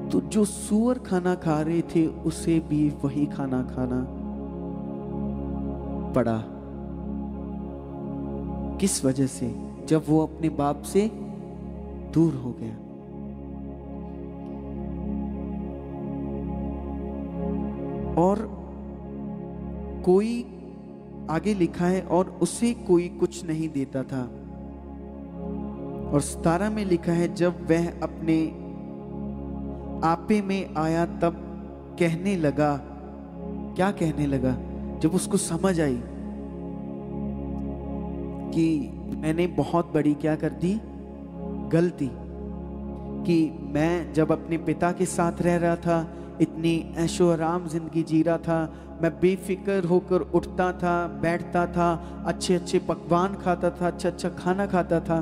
तो जो सूअर खाना खा रहे थे उसे भी वही खाना खाना पड़ा। किस वजह से? जब वो अपने बाप से दूर हो गया। और कोई, आगे लिखा है, और उसे कोई कुछ नहीं देता था। और 17 में लिखा है, जब वह अपने आपे में आया तब कहने लगा। क्या कहने लगा? जब उसको समझ आई कि मैंने बहुत बड़ी क्या कर दी, गलती, कि मैं जब अपने पिता के साथ रह रहा था, इतनी ऐशो आराम जिंदगी जी रहा था, मैं बेफिक्र होकर उठता था, बैठता था, अच्छे अच्छे पकवान खाता था, अच्छा अच्छा खाना खाता था।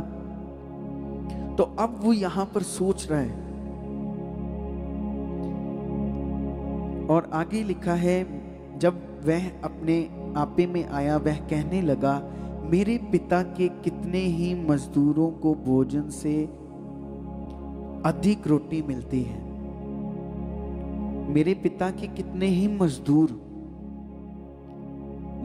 तो अब वो यहां पर सोच रहा है। और आगे लिखा है, जब वह अपने आपे में आया, वह कहने लगा, मेरे पिता के कितने ही मजदूरों को भोजन से अधिक रोटी मिलती है। मेरे पिता के कितने ही मजदूर,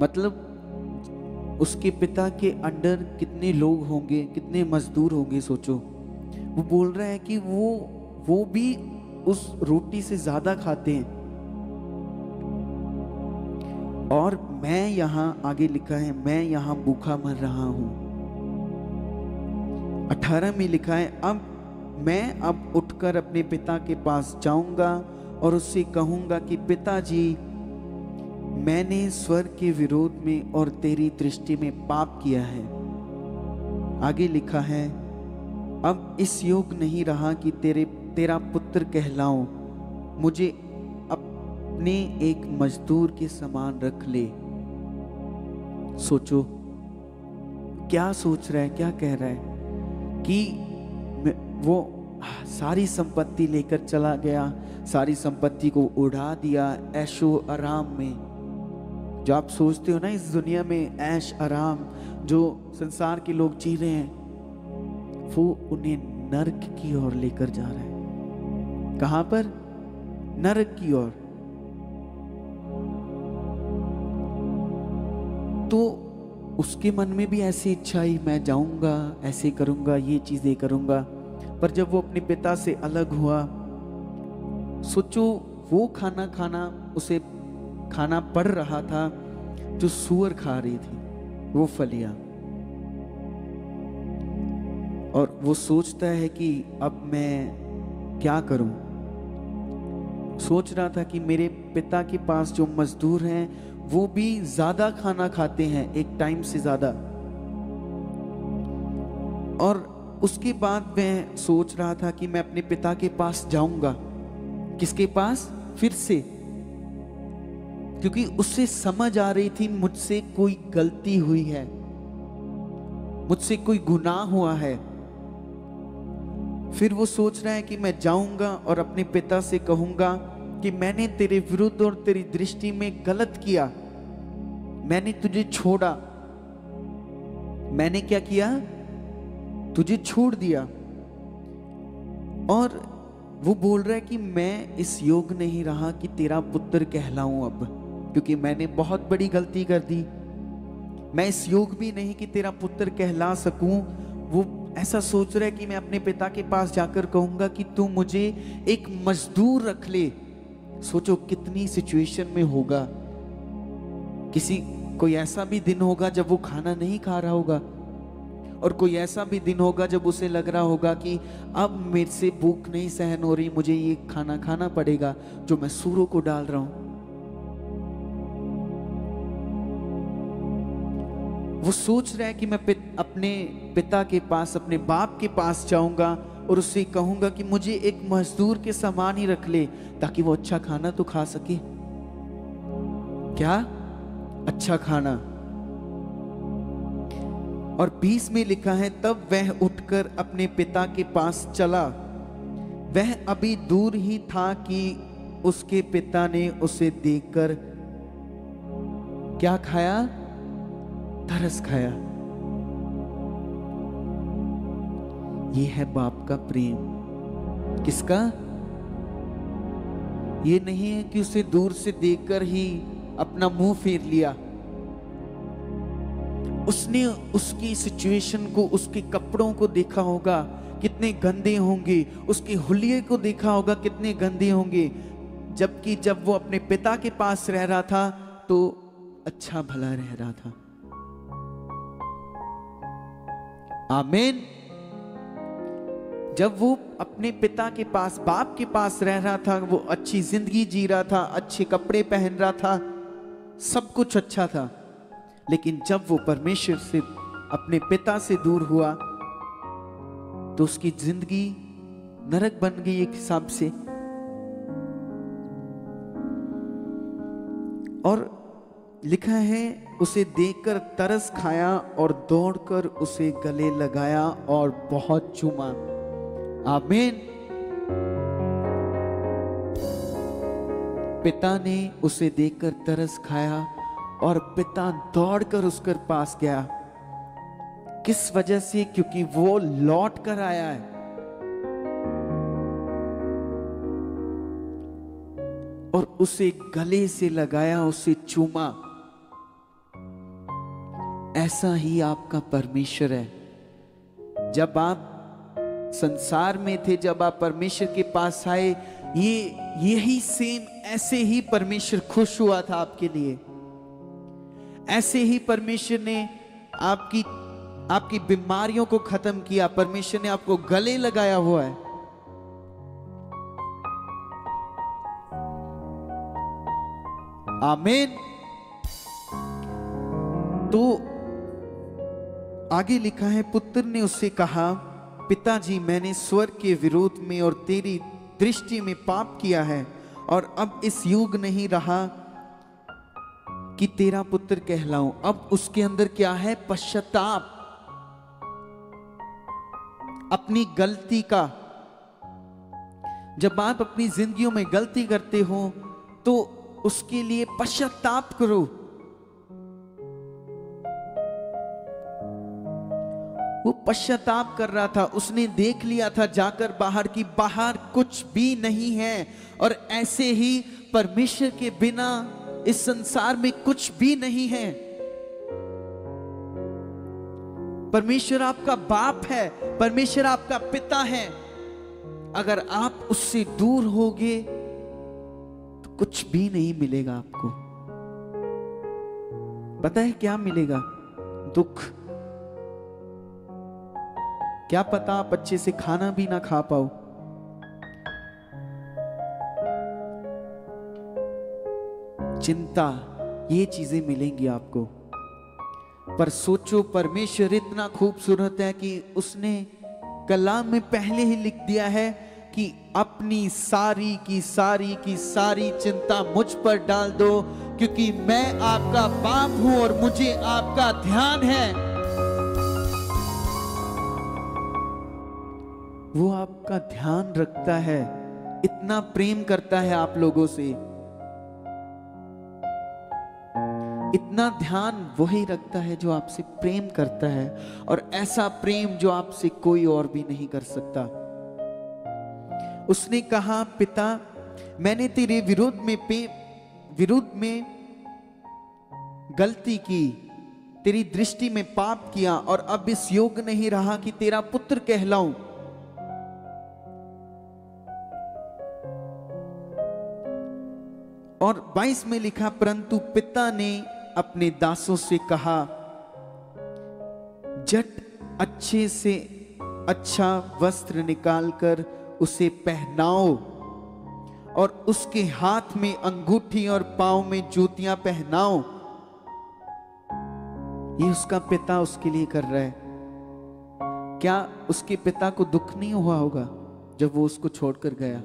मतलब उसके पिता के अंडर कितने लोग होंगे, कितने मजदूर होंगे, सोचो। वो बोल रहा है कि वो भी उस रोटी से ज्यादा खाते हैं। और मैं यहां, आगे लिखा है, मैं यहां भूखा मर रहा हूं। 18 में लिखा है, अब मैं उठकर अपने पिता के पास जाऊंगा और उससे कहूंगा कि पिताजी, मैंने स्वर्ग के विरोध में और तेरी दृष्टि में पाप किया है। आगे लिखा है, अब इस योग नहीं रहा कि तेरा पुत्र कहलाऊं। मुझे अपने एक मजदूर के समान रख ले। सोचो क्या सोच रहा है, क्या कह रहा है कि वो सारी संपत्ति लेकर चला गया, सारी संपत्ति को उड़ा दिया ऐशो आराम में। जो आप सोचते हो ना इस दुनिया में ऐश आराम जो संसार के लोग जी रहे हैं, वो उन्हें नरक की ओर लेकर जा रहा है। कहां पर? नरक की ओर। तो उसके मन में भी ऐसी इच्छा ही, मैं जाऊंगा, ऐसे करूंगा, ये चीजें करूंगा। पर जब वो अपने पिता से अलग हुआ, सोचो वो खाना उसे खाना पड़ रहा था जो सूअर खा रही थी, वो फलियां। और वो सोचता है कि अब मैं क्या करूं। सोच रहा था कि मेरे पिता के पास जो मजदूर हैं वो भी ज्यादा खाना खाते हैं, एक टाइम से ज्यादा। और उसके बाद मैं सोच रहा था कि मैं अपने पिता के पास जाऊंगा। किसके पास? फिर से, क्योंकि उससे समझ आ रही थी मुझसे कोई गलती हुई है, मुझसे कोई गुनाह हुआ है। फिर वो सोच रहा है कि मैं जाऊंगा और अपने पिता से कहूंगा कि मैंने तेरे विरुद्ध और तेरी दृष्टि में गलत किया, मैंने तुझे छोड़ा, मैंने क्या किया? तुझे छोड़ दिया। और वो बोल रहा है कि मैं इस योग नहीं रहा कि तेरा पुत्र कहलाऊं अब, क्योंकि मैंने बहुत बड़ी गलती कर दी। मैं इस योग भी नहीं कि तेरा पुत्र कहला सकूं। वो ऐसा सोच रहा है कि मैं अपने पिता के पास जाकर कहूंगा कि तू मुझे एक मजदूर रख ले। सोचो कितनी सिचुएशन में होगा। कोई ऐसा भी दिन होगा जब वो खाना नहीं खा रहा होगा, और कोई ऐसा भी दिन होगा जब उसे लग रहा होगा कि अब मेरे से भूख नहीं सहन हो रही, मुझे ये खाना खाना पड़ेगा जो मैं सूरों को डाल रहा हूं। वो सोच रहा है कि मैं अपने पिता के पास, अपने बाप के पास जाऊंगा और उससे कहूंगा कि मुझे एक मजदूर के समान ही रख ले, ताकि वो अच्छा खाना तो खा सके। क्या? अच्छा खाना। और 20 में लिखा है, तब वह उठकर अपने पिता के पास चला। वह अभी दूर ही था कि उसके पिता ने उसे देखकर क्या खाया? तरस खाया। ये है बाप का प्रेम। किसका? ये नहीं है कि उसे दूर से देखकर ही अपना मुंह फेर लिया। उसने उसकी सिचुएशन को, उसके कपड़ों को देखा होगा कितने गंदे होंगे, उसके हुलिये को देखा होगा कितने गंदे होंगे, जबकि जब वो अपने पिता के पास रह रहा था तो अच्छा भला रह रहा था। आमीन। जब वो अपने पिता के पास, बाप के पास रह रहा था, वो अच्छी जिंदगी जी रहा था, अच्छे कपड़े पहन रहा था, सब कुछ अच्छा था। लेकिन जब वो परमेश्वर से, अपने पिता से दूर हुआ तो उसकी जिंदगी नरक बन गई एक हिसाब से। और लिखा है उसे देखकर तरस खाया और दौड़कर उसे गले लगाया और बहुत चूमा। आमीन। पिता ने उसे देखकर तरस खाया और पिता दौड़कर उसके पास गया। किस वजह से? क्योंकि वो लौट कर आया है। और उसे गले से लगाया, उसे चूमा। ऐसा ही आपका परमेश्वर है। जब आप संसार में थे, जब आप परमेश्वर के पास आए, यही सेम ऐसे ही परमेश्वर खुश हुआ था आपके लिए। ऐसे ही परमेश्वर ने आपकी बीमारियों को खत्म किया। परमेश्वर ने आपको गले लगाया हुआ है। आमीन। तो आगे लिखा है, पुत्र ने उससे कहा, पिताजी मैंने स्वर्ग के विरोध में और तेरी दृष्टि में पाप किया है और अब इस युग नहीं रहा कि तेरा पुत्र कहलाऊं। अब उसके अंदर क्या है? पश्चाताप अपनी गलती का। जब आप अपनी जिंदगियों में गलती करते हो तो उसके लिए पश्चाताप करो। वो पश्चाताप कर रहा था। उसने देख लिया था जाकर बाहर की, बाहर कुछ भी नहीं है। और ऐसे ही परमेश्वर के बिना इस संसार में कुछ भी नहीं है। परमेश्वर आपका बाप है, परमेश्वर आपका पिता है। अगर आप उससे दूर होगे तो कुछ भी नहीं मिलेगा आपको। पता है क्या मिलेगा? दुख। क्या पता आप अच्छे से खाना भी ना खा पाओ। चिंता, ये चीजें मिलेंगी आपको। पर सोचो, परमेश्वर इतना खूबसूरत है कि उसने कलाम में पहले ही लिख दिया है कि अपनी सारी की सारी चिंता मुझ पर डाल दो, क्योंकि मैं आपका बाप हूं और मुझे आपका ध्यान है। वो आपका ध्यान रखता है, इतना प्रेम करता है आप लोगों से। इतना ध्यान वही रखता है जो आपसे प्रेम करता है, और ऐसा प्रेम जो आपसे कोई और भी नहीं कर सकता। उसने कहा, पिता मैंने तेरे विरुद्ध में गलती की, तेरी दृष्टि में पाप किया और अब इस योग्य नहीं रहा कि तेरा पुत्र कहलाऊं। और 22 में लिखा, परंतु पिता ने अपने दासों से कहा, झट अच्छे से अच्छा वस्त्र निकालकर उसे पहनाओ और उसके हाथ में अंगूठी और पांव में जूतियां पहनाओ। ये उसका पिता उसके लिए कर रहा है। क्या उसके पिता को दुख नहीं हुआ होगा जब वो उसको छोड़कर गया?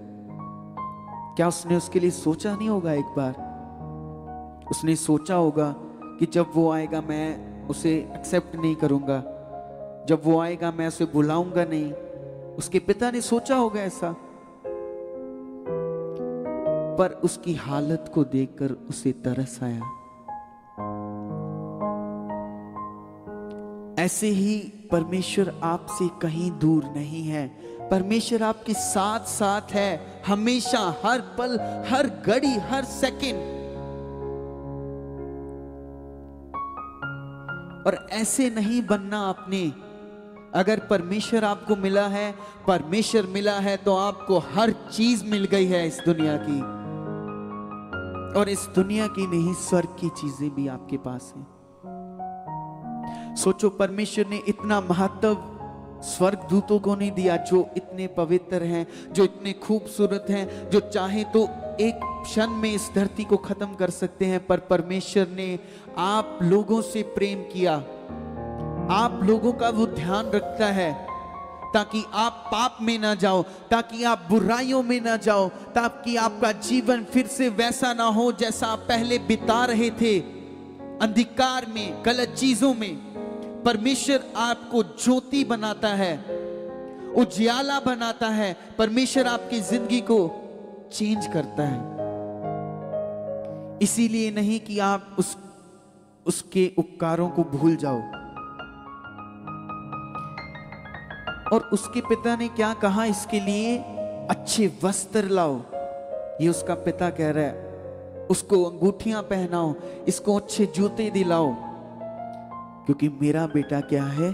क्या उसने उसके लिए सोचा नहीं होगा? एक बार उसने सोचा होगा कि जब वो आएगा मैं उसे एक्सेप्ट नहीं करूंगा, जब वो आएगा मैं उसे बुलाऊंगा नहीं। उसके पिता ने सोचा होगा ऐसा। पर उसकी हालत को देखकर उसे तरस आया। ऐसे ही परमेश्वर आपसे कहीं दूर नहीं है। परमेश्वर आपके साथ साथ है, हमेशा, हर पल, हर घड़ी, हर सेकंड। और ऐसे नहीं बनना आपने। अगर परमेश्वर आपको मिला है, परमेश्वर मिला है, तो आपको हर चीज मिल गई है इस दुनिया की। और इस दुनिया की नहीं, स्वर्ग की चीजें भी आपके पास हैं। सोचो, परमेश्वर ने इतना महत्व स्वर्ग दूतों को नहीं दिया, जो इतने पवित्र हैं, जो इतने खूबसूरत हैं, जो चाहे तो एक क्षण में इस धरती को खत्म कर सकते हैं। पर परमेश्वर ने आप लोगों से प्रेम किया। आप लोगों का वो ध्यान रखता है, ताकि आप पाप में ना जाओ, ताकि आप बुराइयों में ना जाओ, ताकि आपका जीवन फिर से वैसा ना हो जैसा आप पहले बिता रहे थे, अंधकार में, गलत चीजों में। परमेश्वर आपको ज्योति बनाता है, उजियाला बनाता है। परमेश्वर आपकी जिंदगी को चेंज करता है। इसीलिए नहीं कि आप उसके उपकारों को भूल जाओ। और उसके पिता ने क्या कहा, इसके लिए अच्छे वस्त्र लाओ। ये उसका पिता कह रहा है, उसको अंगूठियां पहनाओ, इसको अच्छे जूते दिलाओ, क्योंकि मेरा बेटा क्या है,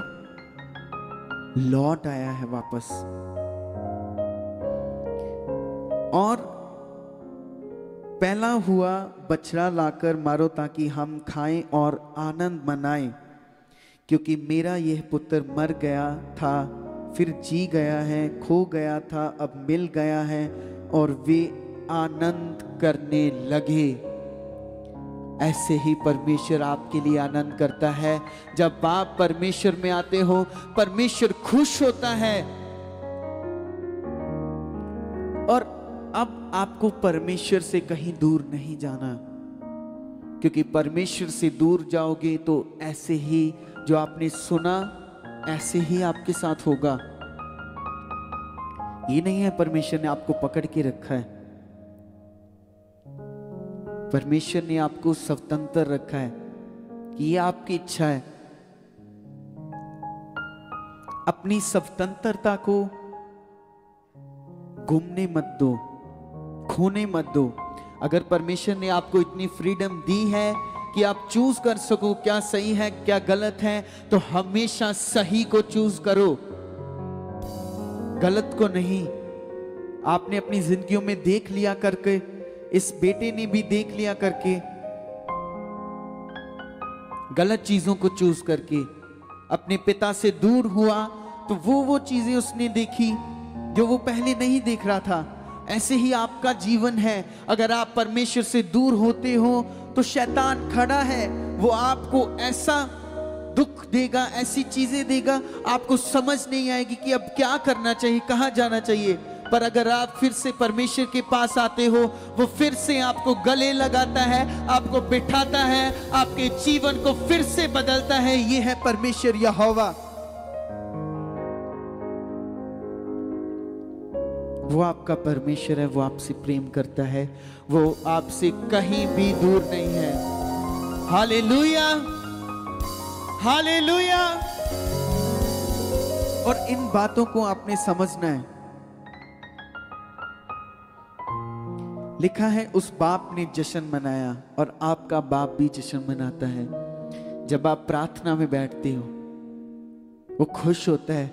लौट आया है वापस। और पहला हुआ बछड़ा लाकर मारो, ताकि हम खाएं और आनंद मनाएं, क्योंकि मेरा यह पुत्र मर गया था, फिर जी गया है, खो गया था, अब मिल गया है। और वे आनंद करने लगे। ऐसे ही परमेश्वर आपके लिए आनंद करता है। जब आप परमेश्वर में आते हो, परमेश्वर खुश होता है। और अब आपको परमेश्वर से कहीं दूर नहीं जाना, क्योंकि परमेश्वर से दूर जाओगे तो ऐसे ही जो आपने सुना, ऐसे ही आपके साथ होगा। ये नहीं है परमेश्वर ने आपको पकड़ के रखा है। परमेश्वर ने आपको स्वतंत्र रखा है कि ये आपकी इच्छा है। अपनी स्वतंत्रता को गुमने मत दो, खोने मत दो। अगर परमेश्वर ने आपको इतनी फ्रीडम दी है कि आप चूज कर सको क्या सही है क्या गलत है, तो हमेशा सही को चूज करो, गलत को नहीं। आपने अपनी जिंदगियों में देख लिया करके, इस बेटे ने भी देख लिया करके, गलत चीजों को चूज करके अपने पिता से दूर हुआ, तो वो चीजें उसने देखी जो वो पहले नहीं देख रहा था। ऐसे ही आपका जीवन है। अगर आप परमेश्वर से दूर होते हो तो शैतान खड़ा है, वो आपको ऐसा दुख देगा, ऐसी चीजें देगा, आपको समझ नहीं आएगी कि अब क्या करना चाहिए, कहां जाना चाहिए। पर अगर आप फिर से परमेश्वर के पास आते हो, वो फिर से आपको गले लगाता है, आपको बिठाता है, आपके जीवन को फिर से बदलता है। ये है परमेश्वर यहोवा। वो आपका परमेश्वर है, वो आपसे प्रेम करता है, वो आपसे कहीं भी दूर नहीं है। Hallelujah, hallelujah. और इन बातों को आपने समझना है। लिखा है, उस बाप ने जश्न मनाया, और आपका बाप भी जश्न मनाता है। जब आप प्रार्थना में बैठते हो, वो खुश होता है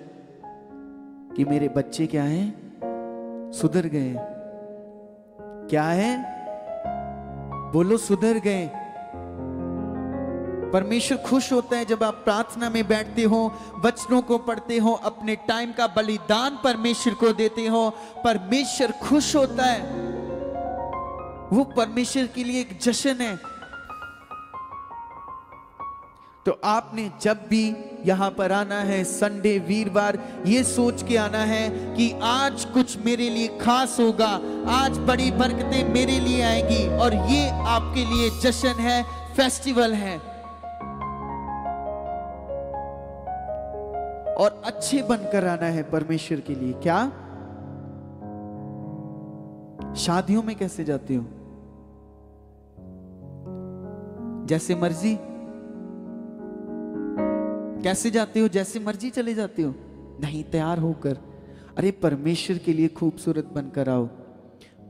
कि मेरे बच्चे क्या हैं, सुधर गए। क्या है, बोलो, सुधर गए। परमेश्वर खुश होता है जब आप प्रार्थना में बैठते हो, वचनों को पढ़ते हो, अपने टाइम का बलिदान परमेश्वर को देते हो। परमेश्वर खुश होता है। वो परमेश्वर के लिए एक जश्न है। तो आपने जब भी यहां पर आना है, संडे, वीरवार, ये सोच के आना है कि आज कुछ मेरे लिए खास होगा, आज बड़ी बरकतें मेरे लिए आएंगी। और ये आपके लिए जश्न है, फेस्टिवल है। और अच्छे बनकर आना है परमेश्वर के लिए। क्या शादियों में कैसे जाते हो? जैसे मर्जी, कैसे जाते हो? जैसे मर्जी चले जाते हो? नहीं, तैयार होकर। अरे परमेश्वर के लिए खूबसूरत बनकर आओ,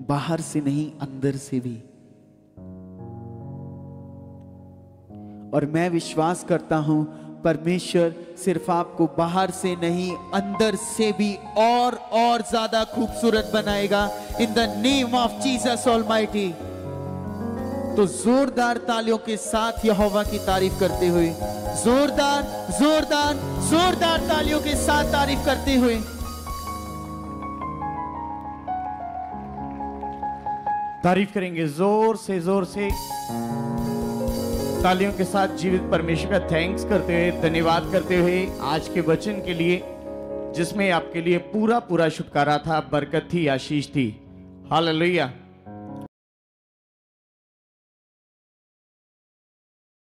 बाहर से नहीं, अंदर से भी। और मैं विश्वास करता हूं परमेश्वर सिर्फ आपको बाहर से नहीं, अंदर से भी और ज्यादा खूबसूरत बनाएगा, इन the name of Jesus almighty. तो जोरदार तालियों के साथ यहोवा की तारीफ करते हुए, जोरदार जोरदार जोरदार तालियों के साथ तारीफ करते हुए, तारीफ करेंगे जोर से तालियों के साथ। जीवित परमेश्वर का थैंक्स करते हुए, धन्यवाद करते हुए आज के वचन के लिए, जिसमें आपके लिए पूरा छुटकारा था, बरकत थी, आशीष थी। हालेलुया।